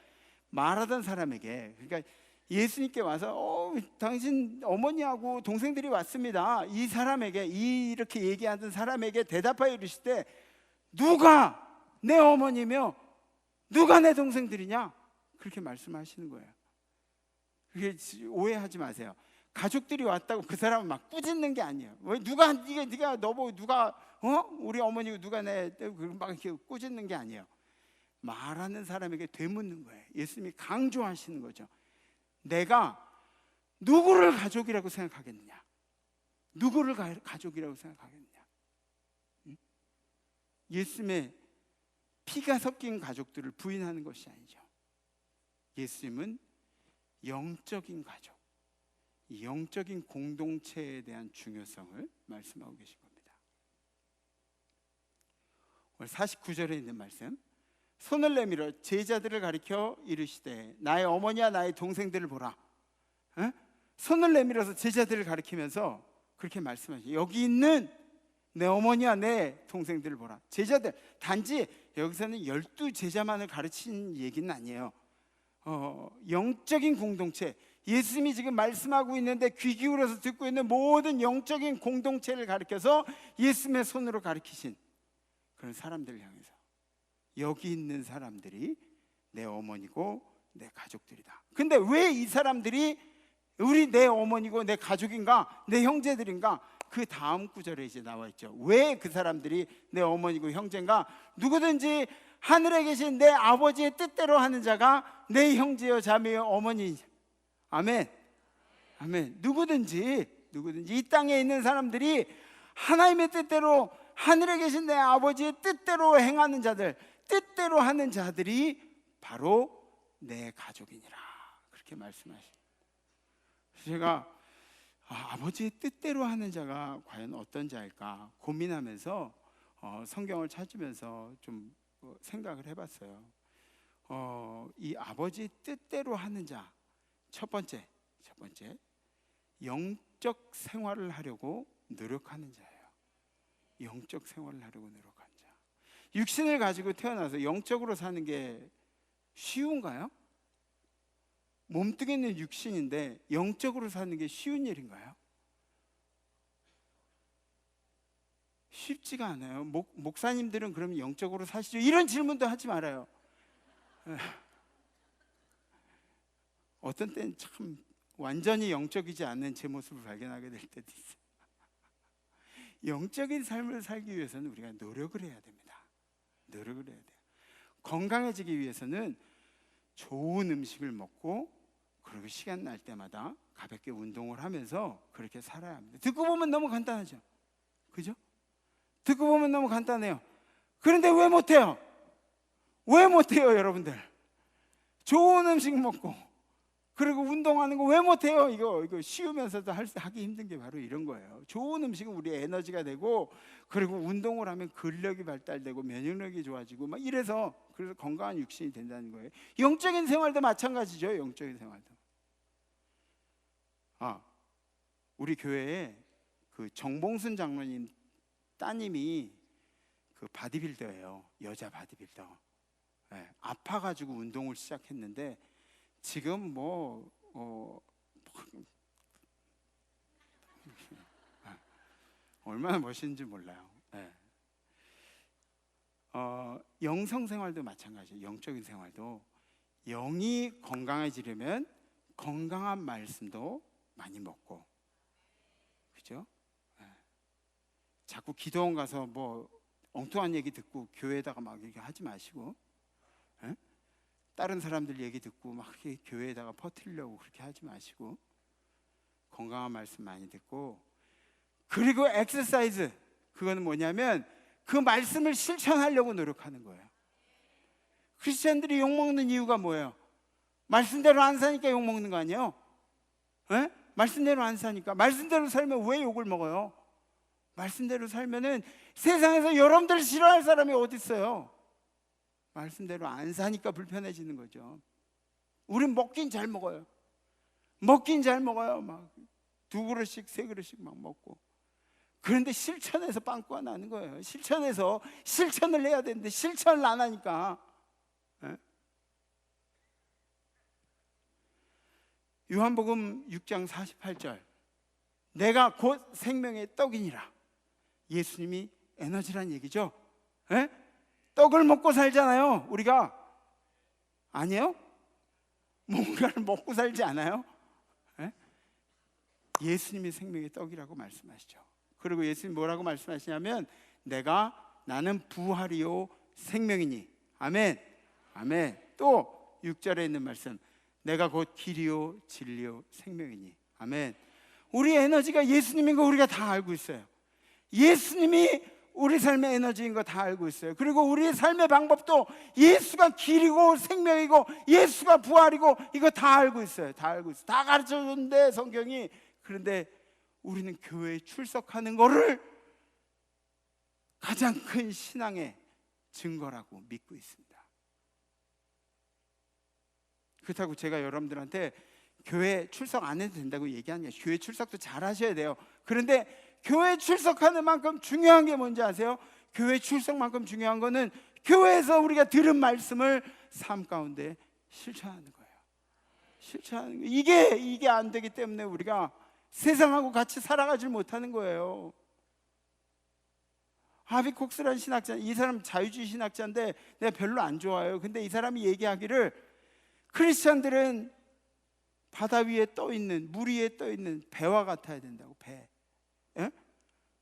말하던 사람에게, 그러니까 예수님께 와서 당신 어머니하고 동생들이 왔습니다. 이 사람에게, 이렇게 얘기하던 사람에게 대답하여 이르시되 누가 내 어머니며 누가 내 동생들이냐? 그렇게 말씀하시는 거예요. 그게 오해하지 마세요. 가족들이 왔다고 그 사람을 막 꾸짖는 게 아니에요. 왜 네가 너보고 누가 우리 어머니고 누가 내 막 이렇게 꾸짖는 게 아니에요. 말하는 사람에게 되묻는 거예요. 예수님이 강조하시는 거죠. 내가 누구를 가족이라고 생각하겠느냐? 누구를 가족이라고 생각하겠느냐? 응? 예수님의 피가 섞인 가족들을 부인하는 것이 아니죠. 예수님은 영적인 가족, 영적인 공동체에 대한 중요성을 말씀하고 계신 겁니다. 오늘 49절에 있는 말씀, 손을 내밀어 제자들을 가리켜 이르시되 나의 어머니와 나의 동생들을 보라. 에? 손을 내밀어서 제자들을 가리키면서 그렇게 말씀하시죠. 여기 있는 내 어머니와 내 동생들을 보라. 제자들, 단지 여기서는 12제자만을 가르친 얘기는 아니에요. 영적인 공동체, 예수님이 지금 말씀하고 있는데 귀 기울여서 듣고 있는 모든 영적인 공동체를 가리켜서 예수님의 손으로 가리키신 그런 사람들을 향해서 여기 있는 사람들이 내 어머니고 내 가족들이다. 근데 왜 이 사람들이 내 어머니고 내 가족인가, 내 형제들인가? 그 다음 구절에 이제 나와 있죠. 왜 그 사람들이 내 어머니고 형제인가? 누구든지 하늘에 계신 내 아버지의 뜻대로 하는 자가 내 형제여 자매여 어머니. 아멘. 아멘. 누구든지 이 땅에 있는 사람들이 하나님의 뜻대로, 하늘에 계신 내 아버지의 뜻대로 행하는 자들, 뜻대로 하는 자들이 바로 내 가족이니라. 그렇게 말씀하십니다. 제가 아버지의 뜻대로 하는 자가 과연 어떤 자일까 고민하면서 성경을 찾으면서 좀 생각을 해봤어요. 이 아버지의 뜻대로 하는 자, 첫 번째 영적 생활을 하려고 노력하는 자예요. 영적 생활을 하려고 노력하는 자. 육신을 가지고 태어나서 영적으로 사는 게 쉬운가요? 몸뚱이는 육신인데 영적으로 사는 게 쉬운 일인가요? 쉽지가 않아요. 목사님들은 그럼 영적으로 사시죠? 이런 질문도 하지 말아요. 어떤 때는 참 완전히 영적이지 않는 제 모습을 발견하게 될 때도 있어요. 영적인 삶을 살기 위해서는 우리가 노력을 해야 됩니다. 노력을 해야 돼요. 건강해지기 위해서는 좋은 음식을 먹고 그리고 시간 날 때마다 가볍게 운동을 하면서 그렇게 살아야 합니다. 듣고 보면 너무 간단하죠. 그죠? 듣고 보면 너무 간단해요. 그런데 왜 못해요? 왜 못해요, 여러분들? 좋은 음식 먹고 그리고 운동하는 거 왜 못해요? 이거 쉬우면서도 하기 힘든 게 바로 이런 거예요. 좋은 음식은 우리의 에너지가 되고, 그리고 운동을 하면 근력이 발달되고 면역력이 좋아지고 막 이래서, 그래서 건강한 육신이 된다는 거예요. 영적인 생활도 마찬가지죠. 영적인 생활도. 우리 교회에 그 정봉순 장로님 따님이 그 바디빌더예요. 여자 바디빌더. 네, 아파가지고 운동을 시작했는데 지금 얼마나 멋있는지 몰라요. 네. 영성 생활도 마찬가지예요. 영적인 생활도 영이 건강해지려면 건강한 말씀도 많이 먹고, 그죠? 네. 자꾸 기도원 가서 엉뚱한 얘기 듣고 교회에다가 막 이렇게 하지 마시고, 네? 다른 사람들 얘기 듣고 막 이렇게 교회에다가 퍼뜨리려고 그렇게 하지 마시고, 건강한 말씀 많이 듣고, 그리고 엑서사이즈, 그거는 뭐냐면 그 말씀을 실천하려고 노력하는 거예요. 크리스천들이 욕먹는 이유가 뭐예요? 말씀대로 안 사니까 욕먹는 거 아니에요? 네? 말씀대로 안 사니까. 말씀대로 살면 왜 욕을 먹어요? 말씀대로 살면은 세상에서 여러분들 싫어할 사람이 어디 있어요? 말씀대로 안 사니까 불편해지는 거죠. 우린 먹긴 잘 먹어요. 먹긴 잘 먹어요. 막 2그릇씩 3그릇씩 막 먹고. 그런데 실천해서 빵꾸가 나는 거예요. 실천을 해야 되는데 실천을 안 하니까. 네? 요한복음 6장 48절, 내가 곧 생명의 떡이니라. 예수님이 에너지란 얘기죠. 네? 떡을 먹고 살잖아요, 우리가. 아니에요? 뭔가를 먹고 살지 않아요? 네? 예수님이 생명의 떡이라고 말씀하시죠. 그리고 예수님이 뭐라고 말씀하시냐면, 나는 부활이요 생명이니. 아멘. 아멘. 또 6절에 있는 말씀, 내가 곧 길이요 진리요 생명이니. 아멘. 우리 에너지가 예수님인 거 우리가 다 알고 있어요. 예수님이 우리 삶의 에너지인 거 다 알고 있어요. 그리고 우리의 삶의 방법도 예수가 길이고 생명이고 예수가 부활이고 이거 다 알고 있어요. 다 알고 있어요. 다 가르쳐줬는데 성경이. 그런데 우리는 교회에 출석하는 거를 가장 큰 신앙의 증거라고 믿고 있습니다. 그렇다고 제가 여러분들한테 교회 출석 안 해도 된다고 얘기하는 게, 교회 출석도 잘 하셔야 돼요. 그런데 교회 출석하는 만큼 중요한 게 뭔지 아세요? 교회 출석만큼 중요한 거는 교회에서 우리가 들은 말씀을 삶 가운데 실천하는 거예요. 실천하는 거예요. 이게 안 되기 때문에 우리가 세상하고 같이 살아가질 못하는 거예요. 하비 콕스라는 신학자, 이 사람 자유주의 신학자인데 내가 별로 안 좋아해요. 근데 이 사람이 얘기하기를 크리스찬들은 바다 위에 떠 있는, 물 위에 떠 있는 배와 같아야 된다고. 배. 예?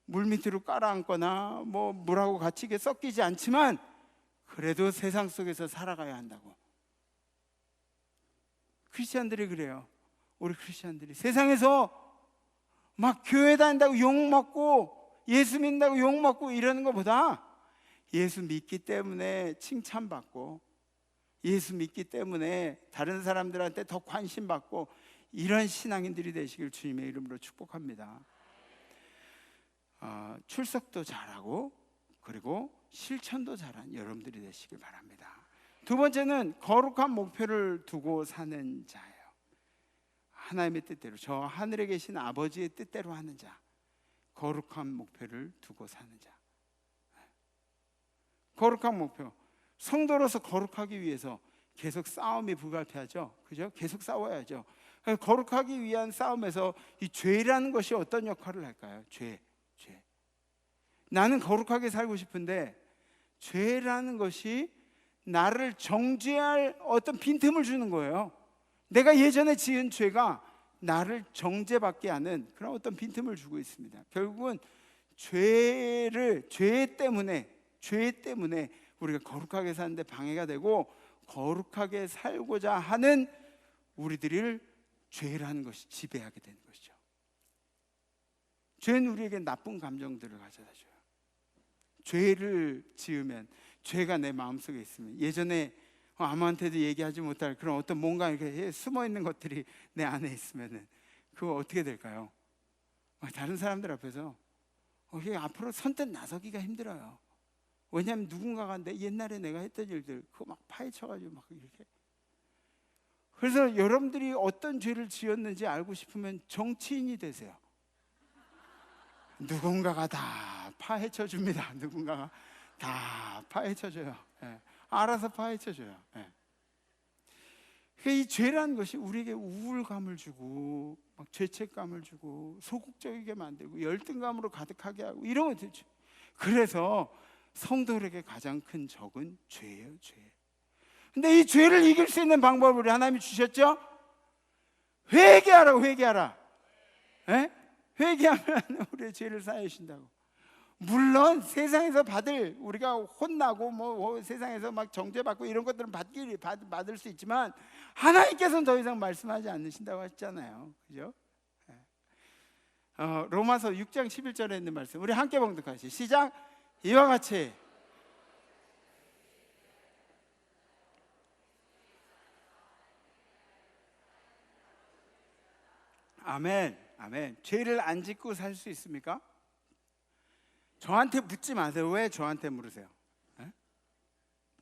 물 밑으로 깔아앉거나 뭐 물하고 같이 섞이지 않지만 그래도 세상 속에서 살아가야 한다고. 크리스찬들이 그래요. 우리 크리스찬들이 세상에서 막 교회 다닌다고 욕먹고 예수 믿는다고 욕먹고 이러는 것보다 예수 믿기 때문에 칭찬받고 예수 믿기 때문에 다른 사람들한테 더 관심받고 이런 신앙인들이 되시길 주님의 이름으로 축복합니다. 출석도 잘하고 그리고 실천도 잘한 여러분들이 되시길 바랍니다. 두 번째는 거룩한 목표를 두고 사는 자예요. 하나님의 뜻대로, 저 하늘에 계신 아버지의 뜻대로 하는 자, 거룩한 목표를 두고 사는 자. 거룩한 목표, 성도로서 거룩하기 위해서 계속 싸움이 불가피하죠. 그죠? 계속 싸워야죠. 거룩하기 위한 싸움에서 이 죄라는 것이 어떤 역할을 할까요? 죄. 나는 거룩하게 살고 싶은데 죄라는 것이 나를 정죄할 어떤 빈틈을 주는 거예요. 내가 예전에 지은 죄가 나를 정죄받게 하는 그런 어떤 빈틈을 주고 있습니다. 결국은 죄 때문에 우리가 거룩하게 사는데 방해가 되고, 거룩하게 살고자 하는 우리들을 죄라는 것이 지배하게 되는 것이죠. 죄는 우리에게 나쁜 감정들을 가져다 줘요. 죄를 지으면, 죄가 내 마음속에 있으면, 예전에 아무한테도 얘기하지 못할 그런 어떤 뭔가 이렇게 숨어 있는 것들이 내 안에 있으면은 그거 어떻게 될까요? 다른 사람들 앞에서 앞으로 선뜻 나서기가 힘들어요. 왜냐하면 누군가가 옛날에 내가 했던 일들 그거 막 파헤쳐가지고 막 이렇게. 그래서 여러분들이 어떤 죄를 지었는지 알고 싶으면 정치인이 되세요. 누군가가 다 파헤쳐 줍니다. 누군가가 다 파헤쳐 줘요. 예. 알아서 파헤쳐 줘요. 예. 이 죄라는 것이 우리에게 우울감을 주고 막 죄책감을 주고 소극적이게 만들고 열등감으로 가득하게 하고 이런 거. 그래서 성도들에게 가장 큰 적은 죄예요. 죄. 근데 이 죄를 이길 수 있는 방법을 우리 하나님이 주셨죠? 회개하라. 예? 회개하면 우리의 죄를 사해 주신다고. 물론 세상에서 받을, 우리가 혼나고 뭐 세상에서 막 정죄받고 이런 것들은 받을 수 있지만 하나님께서는 더 이상 말씀하지 않으신다고 하셨잖아요. 그죠? 로마서 6장 11절에 있는 말씀 우리 함께 봉독하시죠. 시작. 이와 같이 아멘. 죄를 안 짓고 살 수 있습니까? 저한테 묻지 마세요. 왜 저한테 물으세요? 에?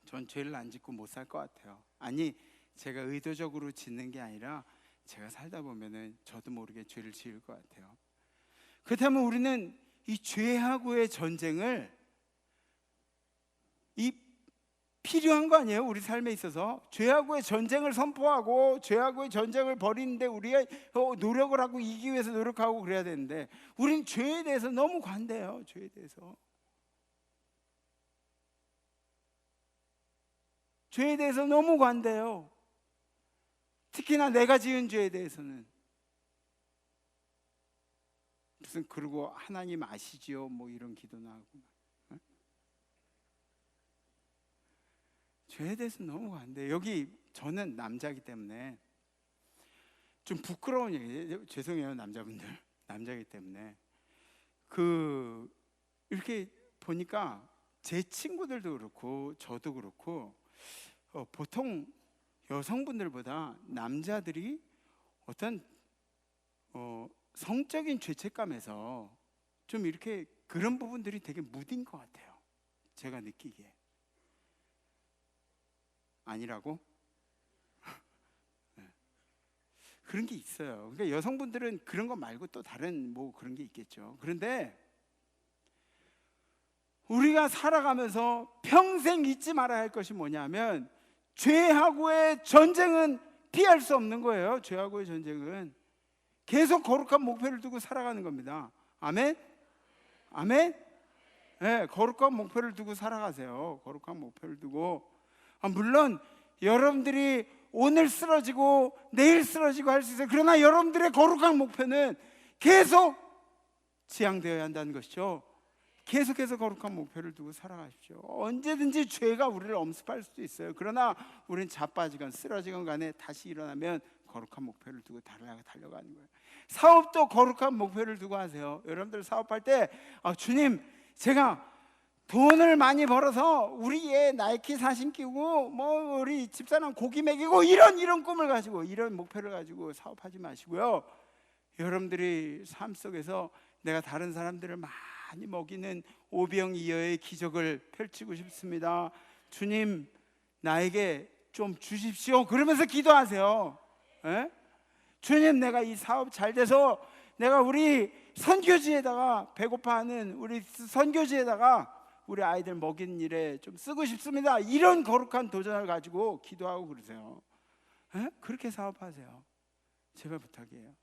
전 죄를 안 짓고 못 살 것 같아요. 아니, 제가 의도적으로 짓는 게 아니라 제가 살다 보면은 저도 모르게 죄를 지을 것 같아요. 그렇다면 우리는 이 죄하고의 전쟁을 필요한 거 아니에요? 우리 삶에 있어서 죄하고의 전쟁을 선포하고 죄하고의 전쟁을 벌이는데 우리가 노력을 하고 이기기 위해서 노력하고 그래야 되는데 우린 죄에 대해서 너무 관대해요. 죄에 대해서 너무 관대해요. 특히나 내가 지은 죄에 대해서는 무슨 그러고 하나님 아시지요? 뭐 이런 기도나 하고. 죄에 대해서 너무 관대해요. 여기 저는 남자이기 때문에 좀 부끄러운 얘기, 죄송해요 남자분들, 남자이기 때문에 이렇게 보니까 제 친구들도 그렇고 저도 그렇고 보통 여성분들보다 남자들이 어떤 성적인 죄책감에서 좀 이렇게 그런 부분들이 되게 무딘 것 같아요. 제가 느끼기에. 아니라고? 네. 그런 게 있어요. 그러니까 여성분들은 그런 거 말고 또 다른 뭐 그런 게 있겠죠. 그런데 우리가 살아가면서 평생 잊지 말아야 할 것이 뭐냐면 죄하고의 전쟁은 피할 수 없는 거예요. 죄하고의 전쟁은 계속 거룩한 목표를 두고 살아가는 겁니다. 아멘? 아멘? 네, 거룩한 목표를 두고 살아가세요. 거룩한 목표를 두고. 물론 여러분들이 오늘 쓰러지고 내일 쓰러지고 할 수 있어요. 그러나 여러분들의 거룩한 목표는 계속 지향되어야 한다는 것이죠. 계속해서 거룩한 목표를 두고 살아가십시오. 언제든지 죄가 우리를 엄습할 수도 있어요. 그러나 우리는 자빠지건 쓰러지건 간에 다시 일어나면 거룩한 목표를 두고 달려가는 거예요. 사업도 거룩한 목표를 두고 하세요. 여러분들 사업할 때 주님, 제가 돈을 많이 벌어서 우리 애 나이키 사신 끼고 뭐 우리 집사람 고기 먹이고 이런 꿈을 가지고 이런 목표를 가지고 사업하지 마시고요. 여러분들이 삶 속에서 내가 다른 사람들을 많이 먹이는 오병이어의 기적을 펼치고 싶습니다. 주님, 나에게 좀 주십시오. 그러면서 기도하세요. 에? 주님, 내가 이 사업 잘 돼서 내가 우리 선교지에다가 배고파하는 우리 선교지에다가 우리 아이들 먹이는 일에 좀 쓰고 싶습니다. 이런 거룩한 도전을 가지고 기도하고 그러세요. 에? 그렇게 사업하세요. 제발 부탁이에요.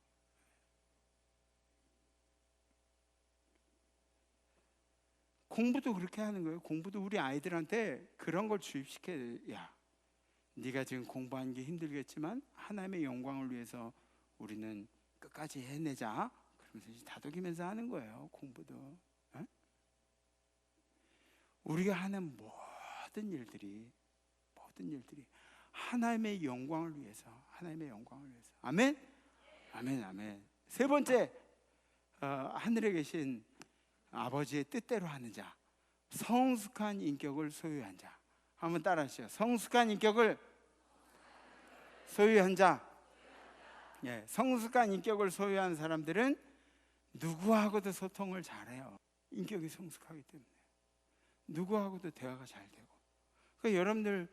공부도 그렇게 하는 거예요. 공부도 우리 아이들한테 그런 걸 주입시켜야 돼요. 야, 네가 지금 공부하는 게 힘들겠지만 하나님의 영광을 위해서 우리는 끝까지 해내자. 그러면서 다독이면서 하는 거예요. 공부도. 에? 우리가 하는 모든 일들이 하나님의 영광을 위해서, 하나님의 영광을 위해서. 아멘? 아멘, 아멘. 세 번째, 하늘에 계신 아버지의 뜻대로 하는 자, 성숙한 인격을 소유한 자. 한번 따라하시죠. 성숙한 인격을 소유한 자. 예, 성숙한 인격을 소유한 사람들은 누구하고도 소통을 잘해요. 인격이 성숙하기 때문에 누구하고도 대화가 잘 되고. 그러니까 여러분들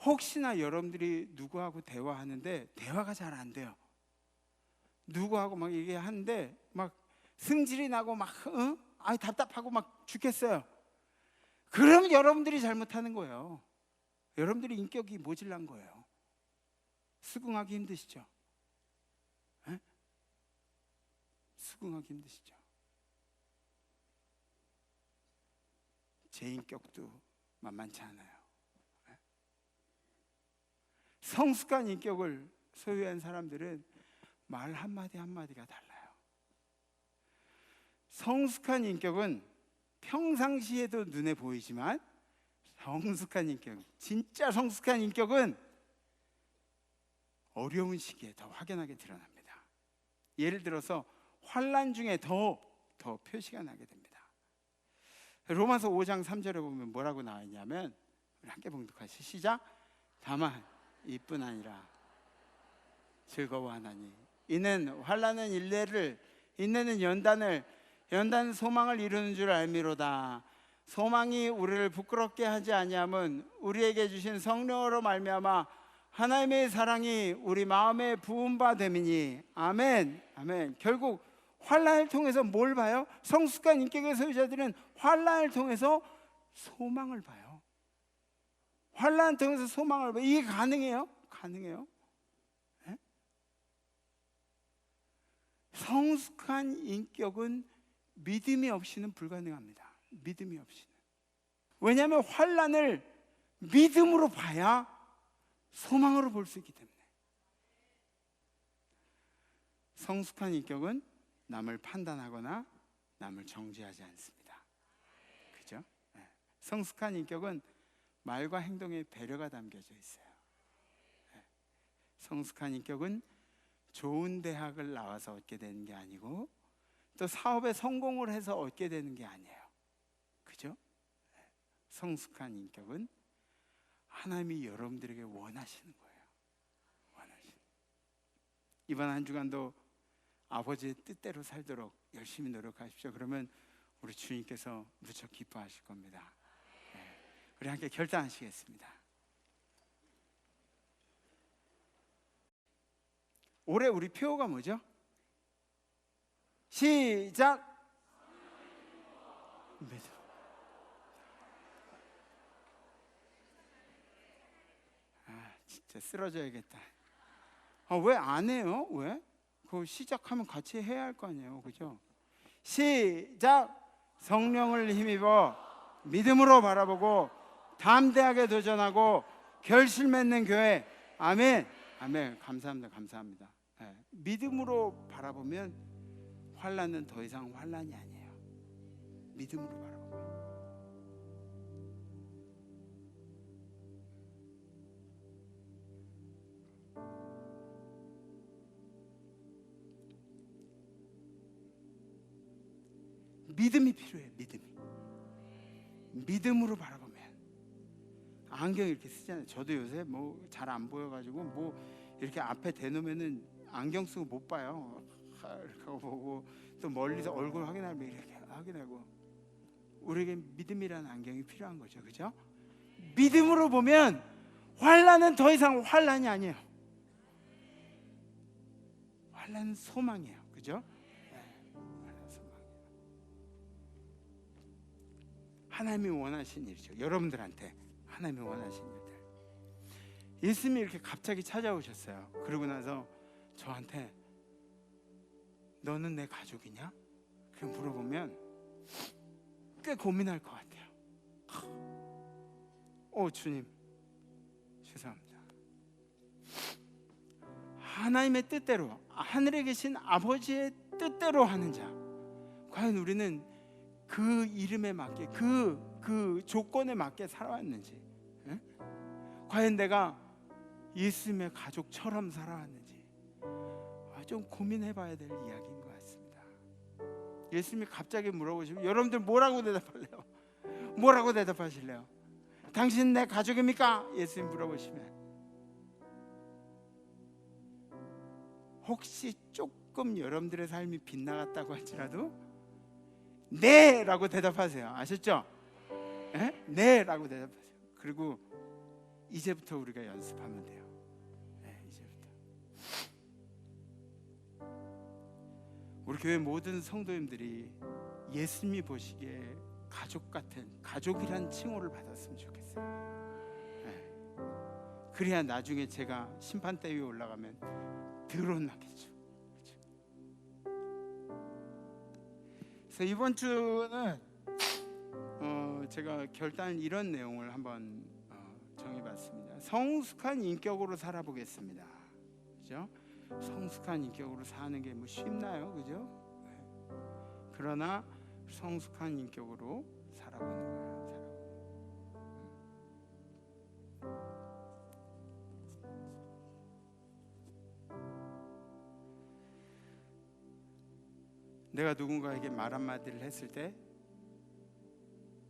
혹시나 여러분들이 누구하고 대화하는데 대화가 잘 안 돼요. 누구하고 막 얘기하는데 막 승질이 나고 막 답답하고 막 죽겠어요. 그럼 여러분들이 잘못하는 거예요. 여러분들이 인격이 모질란 거예요. 수긍하기 힘드시죠? 에? 수긍하기 힘드시죠? 제 인격도 만만치 않아요. 에? 성숙한 인격을 소유한 사람들은 말 한마디 한마디가 달라요. 성숙한 인격은 평상시에도 눈에 보이지만 성숙한 인격, 진짜 성숙한 인격은 어려운 시기에 더 확연하게 드러납니다. 예를 들어서 환난 중에 더 표시가 나게 됩니다. 로마서 5장 3절에 보면 뭐라고 나와 있냐면, 우리 함께 봉독하시 시작. 다만 이뿐 아니라 즐거워하나니 이는 환난은 일례를, 인내는 연단 소망을 이루는 줄 알미로다. 소망이 우리를 부끄럽게 하지 아니함은 우리에게 주신 성령으로 말미암아 하나님의 사랑이 우리 마음에 부은 바 됨이니. 아멘. 아멘. 결국 환난을 통해서 뭘 봐요? 성숙한 인격의 소유자들은 환난을 통해서 소망을 봐요. 환난을 통해서 소망을 봐요. 이게 가능해요? 가능해요? 네? 성숙한 인격은 믿음이 없이는 불가능합니다. 믿음이 없이는. 왜냐하면 환난을 믿음으로 봐야 소망으로 볼 수 있기 때문에. 성숙한 인격은 남을 판단하거나 남을 정죄하지 않습니다. 그죠? 네. 성숙한 인격은 말과 행동에 배려가 담겨져 있어요. 네. 성숙한 인격은 좋은 대학을 나와서 얻게 되는 게 아니고 또 사업에 성공을 해서 얻게 되는 게 아니에요. 그죠? 성숙한 인격은 하나님이 여러분들에게 원하시는 거예요. 이번 한 주간도 아버지의 뜻대로 살도록 열심히 노력하십시오. 그러면 우리 주님께서 무척 기뻐하실 겁니다. 우리 함께 결단하시겠습니다. 올해 우리 표어가 뭐죠? 시작! 진짜 쓰러져야겠다. 왜 안 해요? 왜? 그거 시작하면 같이 해야 할 거 아니에요, 그죠? 시작! 성령을 힘입어 믿음으로 바라보고 담대하게 도전하고 결실 맺는 교회. 아멘. 아멘. 감사합니다. 감사합니다. 네. 믿음으로 바라보면 환난은 더 이상 환난이 아니에요. 믿음으로 바라보면. 믿음이 필요해요. 믿음으로 바라보면. 안경 이렇게 쓰잖아요. 저도 요새 뭐 잘 안 보여가지고 뭐 이렇게 앞에 대놓으면은 안경 쓰고 못 봐요. 이렇게 하고 보고 또 멀리서 얼굴 확인하면 이렇게 확인하고. 우리에게 믿음이라는 안경이 필요한 거죠, 그죠? 믿음으로 보면 환난은 더 이상 환난이 아니에요. 환난은 소망이에요, 그죠? 하나님이 원하신 일이죠. 여러분들한테 하나님이 원하신 일들. 예수님이 이렇게 갑자기 찾아오셨어요. 그러고 나서 저한테 너는 내 가족이냐? 그렇게 물어보면 꽤 고민할 것 같아요. 주님 죄송합니다. 하나님의 뜻대로, 하늘에 계신 아버지의 뜻대로 하는 자, 과연 우리는 그 이름에 맞게, 그 조건에 맞게 살아왔는지, 과연 내가 예수님의 가족처럼 살아왔는지 좀 고민해봐야 될 이야기인 것 같습니다. 예수님이 갑자기 물어보시면 여러분들 뭐라고 대답할래요? 뭐라고 대답하실래요? 당신 내 가족입니까? 예수님 물어보시면 혹시 조금 여러분들의 삶이 빗나갔다고 할지라도 네! 라고 대답하세요. 아셨죠? 네! 라고 대답하세요. 그리고 이제부터 우리가 연습하면 돼요. 이제부터. 우리 교회 모든 성도님들이 예수님이 보시기에 가족 같은, 가족이란 칭호를 받았으면 좋겠어요. 그래야 나중에 제가 심판대 위에 올라가면 드러나겠죠. 그래서 이번 주는 제가 결단 이런 내용을 한번 정해봤습니다. 성숙한 인격으로 살아보겠습니다. 그죠? 성숙한 인격으로 사는 게 뭐 쉽나요, 그죠? 그러나 성숙한 인격으로 살아보는 거예요. 내가 누군가에게 말 한마디를 했을 때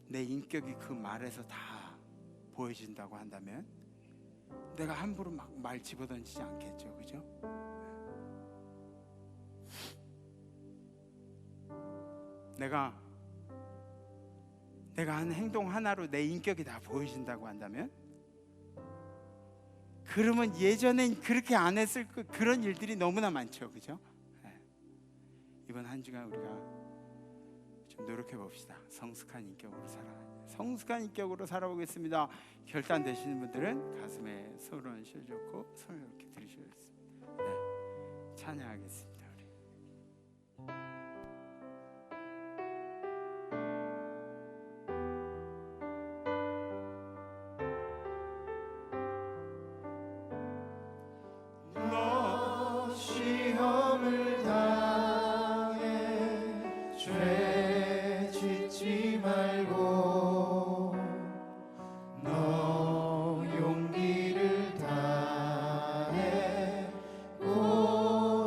내 인격이 그 말에서 다 보여진다고 한다면 내가 함부로 막 말 집어던지지 않겠죠, 그죠? 내가 한 행동 하나로 내 인격이 다 보여진다고 한다면 그러면 예전엔 그렇게 안 했을 그런 일들이 너무나 많죠, 그죠? 이번 한 주간 우리가 좀 노력해 봅시다. 성숙한 인격으로 성숙한 인격으로 살아보겠습니다. 결단되시는 분들은 가슴에 손을 얹으시고 손을 이렇게 들으시겠습니다. 네, 찬양하겠습니다. 너 시험을 당해 죄 짓지 말고 너 용기를 다해 고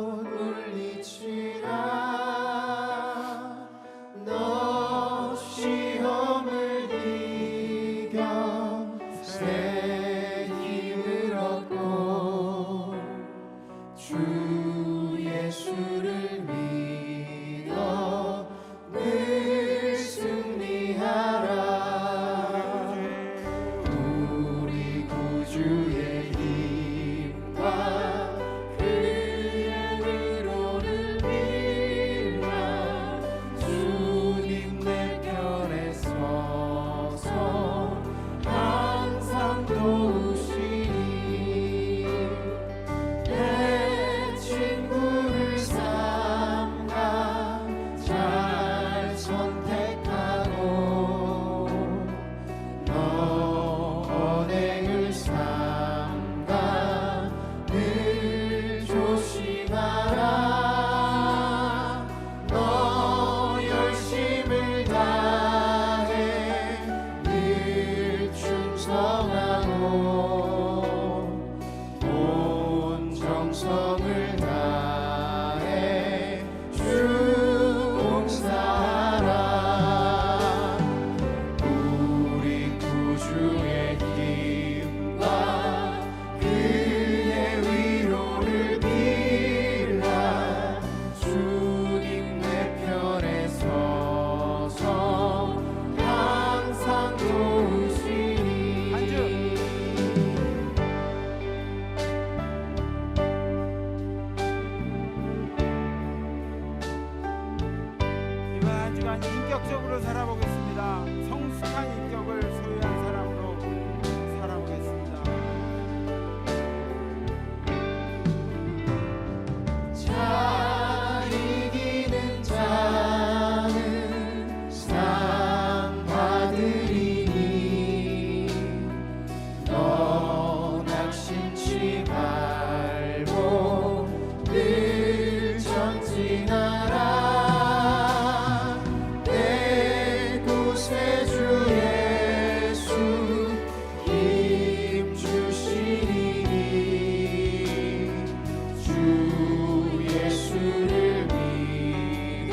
한주간 인격적으로 살아보겠습니다. 성숙한 인격을 소유한 사람으로 살아보겠습니다. 잘 이기는 자는 상 받으리니 너 낙심치 말고 늘 전진하라. 내 구세주 예수 힘 주시리니 주 예수를 믿어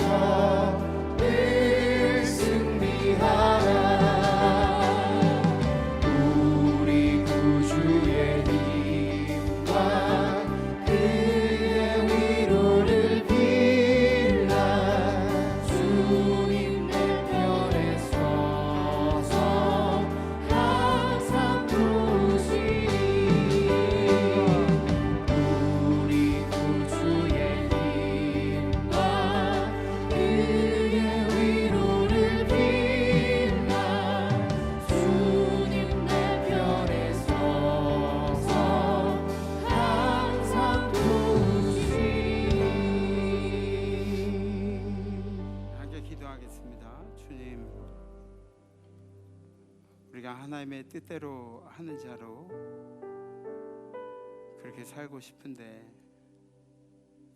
늘 승리하라. 우리 구주의 힘과 그의 위로를 빌라. 주님 내 편에 서서 항상 도우시리. 우리 구주의 힘과 그의 위로를 빌라. 주님 내 편에 서서 항상 도우시리. 함께 기도하겠습니다. 주님, 우리가 하나님의 뜻대로 하는 자로 그렇게 살고 싶은데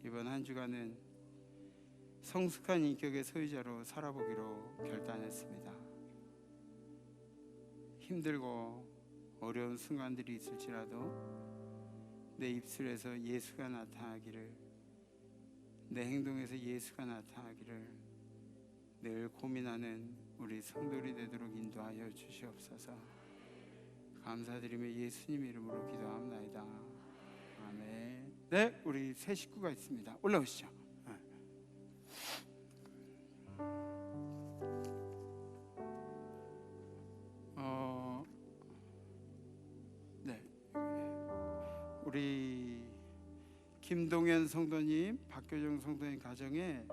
이번 한 주간은 성숙한 인격의 소유자로 살아보기로 결단했습니다. 힘들고 어려운 순간들이 있을지라도 내 입술에서 예수가 나타나기를, 내 행동에서 예수가 나타나기를 늘 고민하는 우리 성도들이 되도록 인도하여 주시옵소서. 감사드리며 예수님 이름으로 기도합나이다. 아멘. 네, 우리 새 식구가 있습니다. 올라오시죠. 네, 우리 김동현 성도님, 박교정 성도님 가정에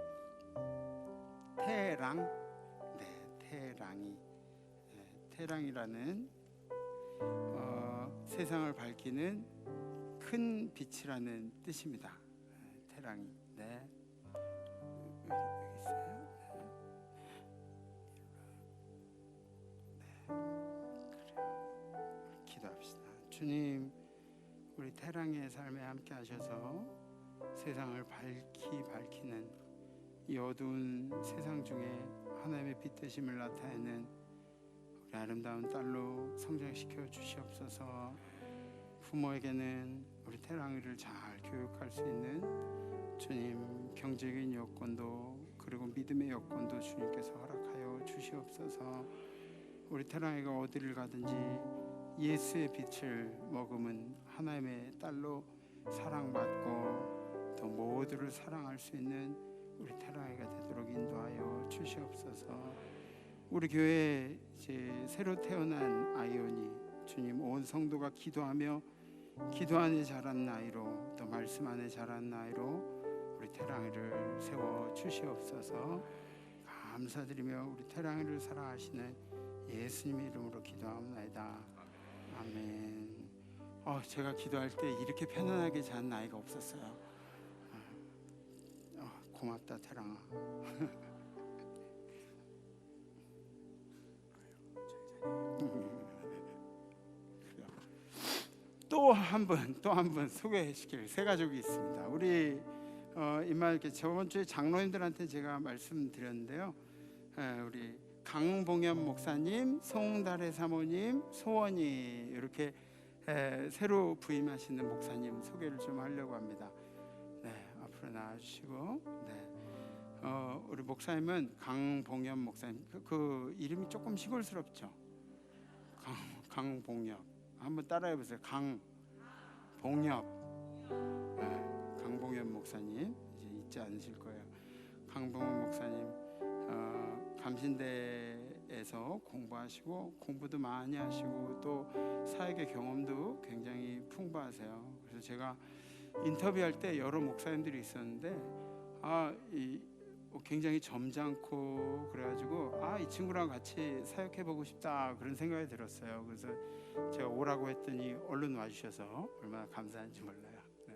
태랑이라는 세상을 밝히는 큰 빛이라는 뜻입니다. 태랑이. 네. 여기 있어요. 네. 그래요. 기도합시다. 주님, 우리 태랑이의 삶에 함께 하셔서 세상을 밝히는 이 어두운 세상 중에 하나님의 빛 되심을 나타내는 우리 아름다운 딸로 성장시켜 주시옵소서. 부모에게는 우리 태랑이를 잘 교육할 수 있는 주님 경제적인 여건도 그리고 믿음의 여건도 주님께서 허락하여 주시옵소서. 우리 태랑이가 어디를 가든지 예수의 빛을 머금은 하나님의 딸로 사랑받고 또 모두를 사랑할 수 있는 우리 태랑이가 되도록 인도하여 주시옵소서. 우리 교회에 이제 새로 태어난 아이오니 주님 온 성도가 기도하며 기도 안에 자란 나이로 또 말씀 안에 자란 나이로 우리 태랑이를 세워 주시옵소서. 감사드리며 우리 태랑이를 사랑하시는 예수님의 이름으로 기도합니다. 아멘. 제가 기도할 때 이렇게 편안하게 잔 나이가 없었어요. 고맙다 태랑아. 또 한 분 소개시킬 새 가족이 있습니다. 우리 이렇게 저번 주에 장로님들한테 제가 말씀드렸는데요. 우리 강봉현 목사님, 송달의 사모님, 소원이 이렇게 새로 부임하시는 목사님 소개를 좀 하려고 합니다. 네, 앞으로 나와주시고. 네, 우리 목사님은 강봉현 목사님. 그 이름이 조금 시골스럽죠. 강봉엽. 한번 따라해보세요. 강봉엽. 네, 강봉엽 목사님 이제 잊지 않으실 거예요. 강봉엽 목사님 감신대에서 공부하시고 공부도 많이 하시고 또 사역의 경험도 굉장히 풍부하세요. 그래서 제가 인터뷰할 때 여러 목사님들이 있었는데 굉장히 점잖고 그래가지고 이 친구랑 같이 사역해보고 싶다 그런 생각이 들었어요. 그래서 제가 오라고 했더니 얼른 와주셔서 얼마나 감사한지 몰라요. 네.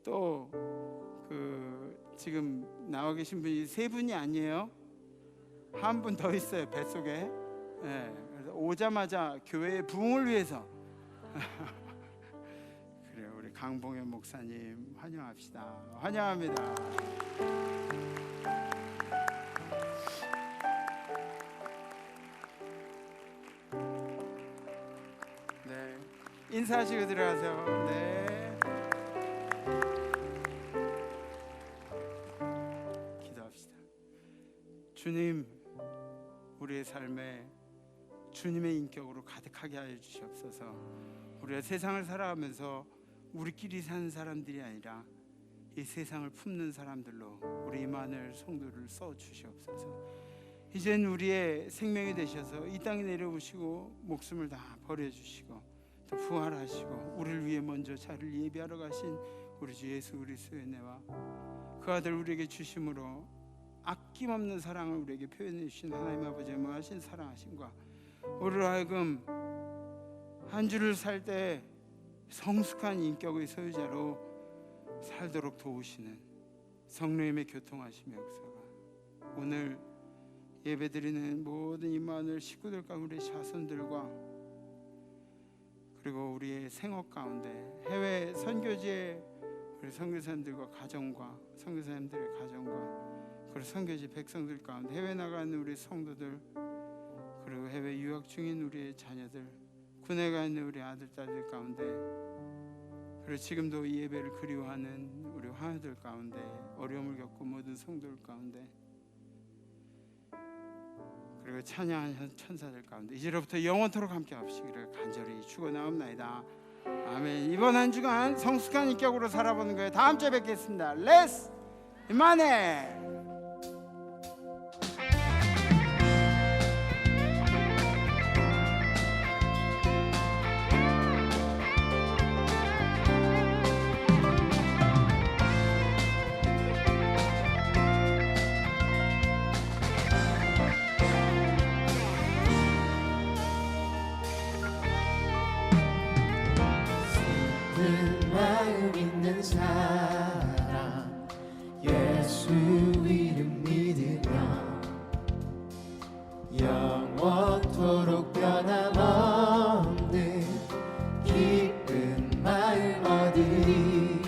또 지금 나와 계신 분이 3분이 아니에요. 한 분 더 있어요, 뱃속에. 네. 그래서 오자마자 교회의 부흥을 위해서 그래요. 우리 강봉현 목사님 환영합시다. 환영합니다. 네, 인사하시고 들어가세요. 네. 기도합시다. 주님, 우리의 삶에 주님의 인격으로 가득하게 하여 주시옵소서. 우리가 세상을 살아가면서 우리끼리 사는 사람들이 아니라 이 세상을 품는 사람들로 우리 이만을 성도를 써 주시옵소서. 이젠 우리의 생명이 되셔서 이 땅에 내려오시고 목숨을 다 버려주시고 또 부활하시고 우리를 위해 먼저 자리를 예비하러 가신 우리 주 예수 그리스도의 은혜와 그 아들 우리에게 주심으로 아낌없는 사랑을 우리에게 표현해 주신 하나님 아버지의 무하신 사랑하심과 우리로 하여금 한 주를 살 때 성숙한 인격의 소유자로 살도록 도우시는 성령님의 교통하심의 역사가 오늘 예배드리는 모든 임마누엘 식구들과 우리 자손들과 그리고 우리의 생업 가운데 해외 선교지의 우리 선교사님들과 가정과 선교사님들의 가정과 그리고 선교지 백성들 가운데 해외 나가는 우리 성도들 그리고 해외 유학 중인 우리의 자녀들 군에 가 있는 우리 아들 딸들 가운데 그리고 지금도 이 예배를 그리워하는 우리 화요들 가운데 어려움을 겪고 모든 성도들 가운데 그리고 찬양하는 천사들 가운데 이제로부터 영원토록 함께 하시기를 간절히 축원하옵나이다. 아멘. 이번 한 주간 성숙한 인격으로 살아보는 거예요. 다음 주에 뵙겠습니다. 레츠 이만해. 마음 있는 사람 예수 이름 믿으며 영원토록 변함없는 기쁜 마음 얻으리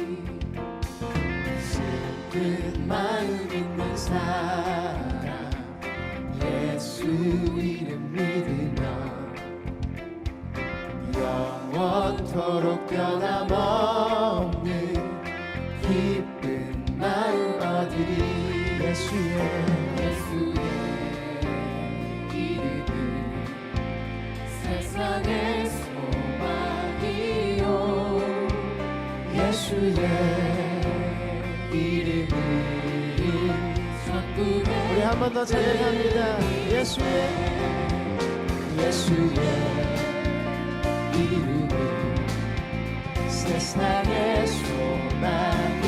슬픈 마음 있는 사람 예수 이름 믿으며 영원토록 변함없는 기쁜 마음 얻으리 예수의 이름은 세상의 소망이요 예수의 이름은 천국의 우리 한 번 더 찬양합니다. 예수의 이름은 세상의 소망이요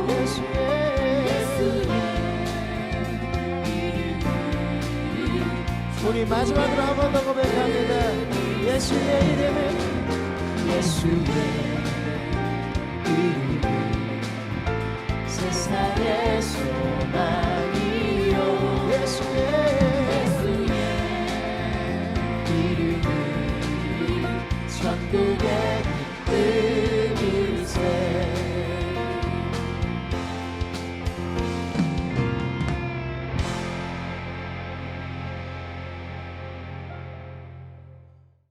예수의 이름은 우리 마지막으로 한 번 더 고백합니다. 예수의 이름은 세상의 소망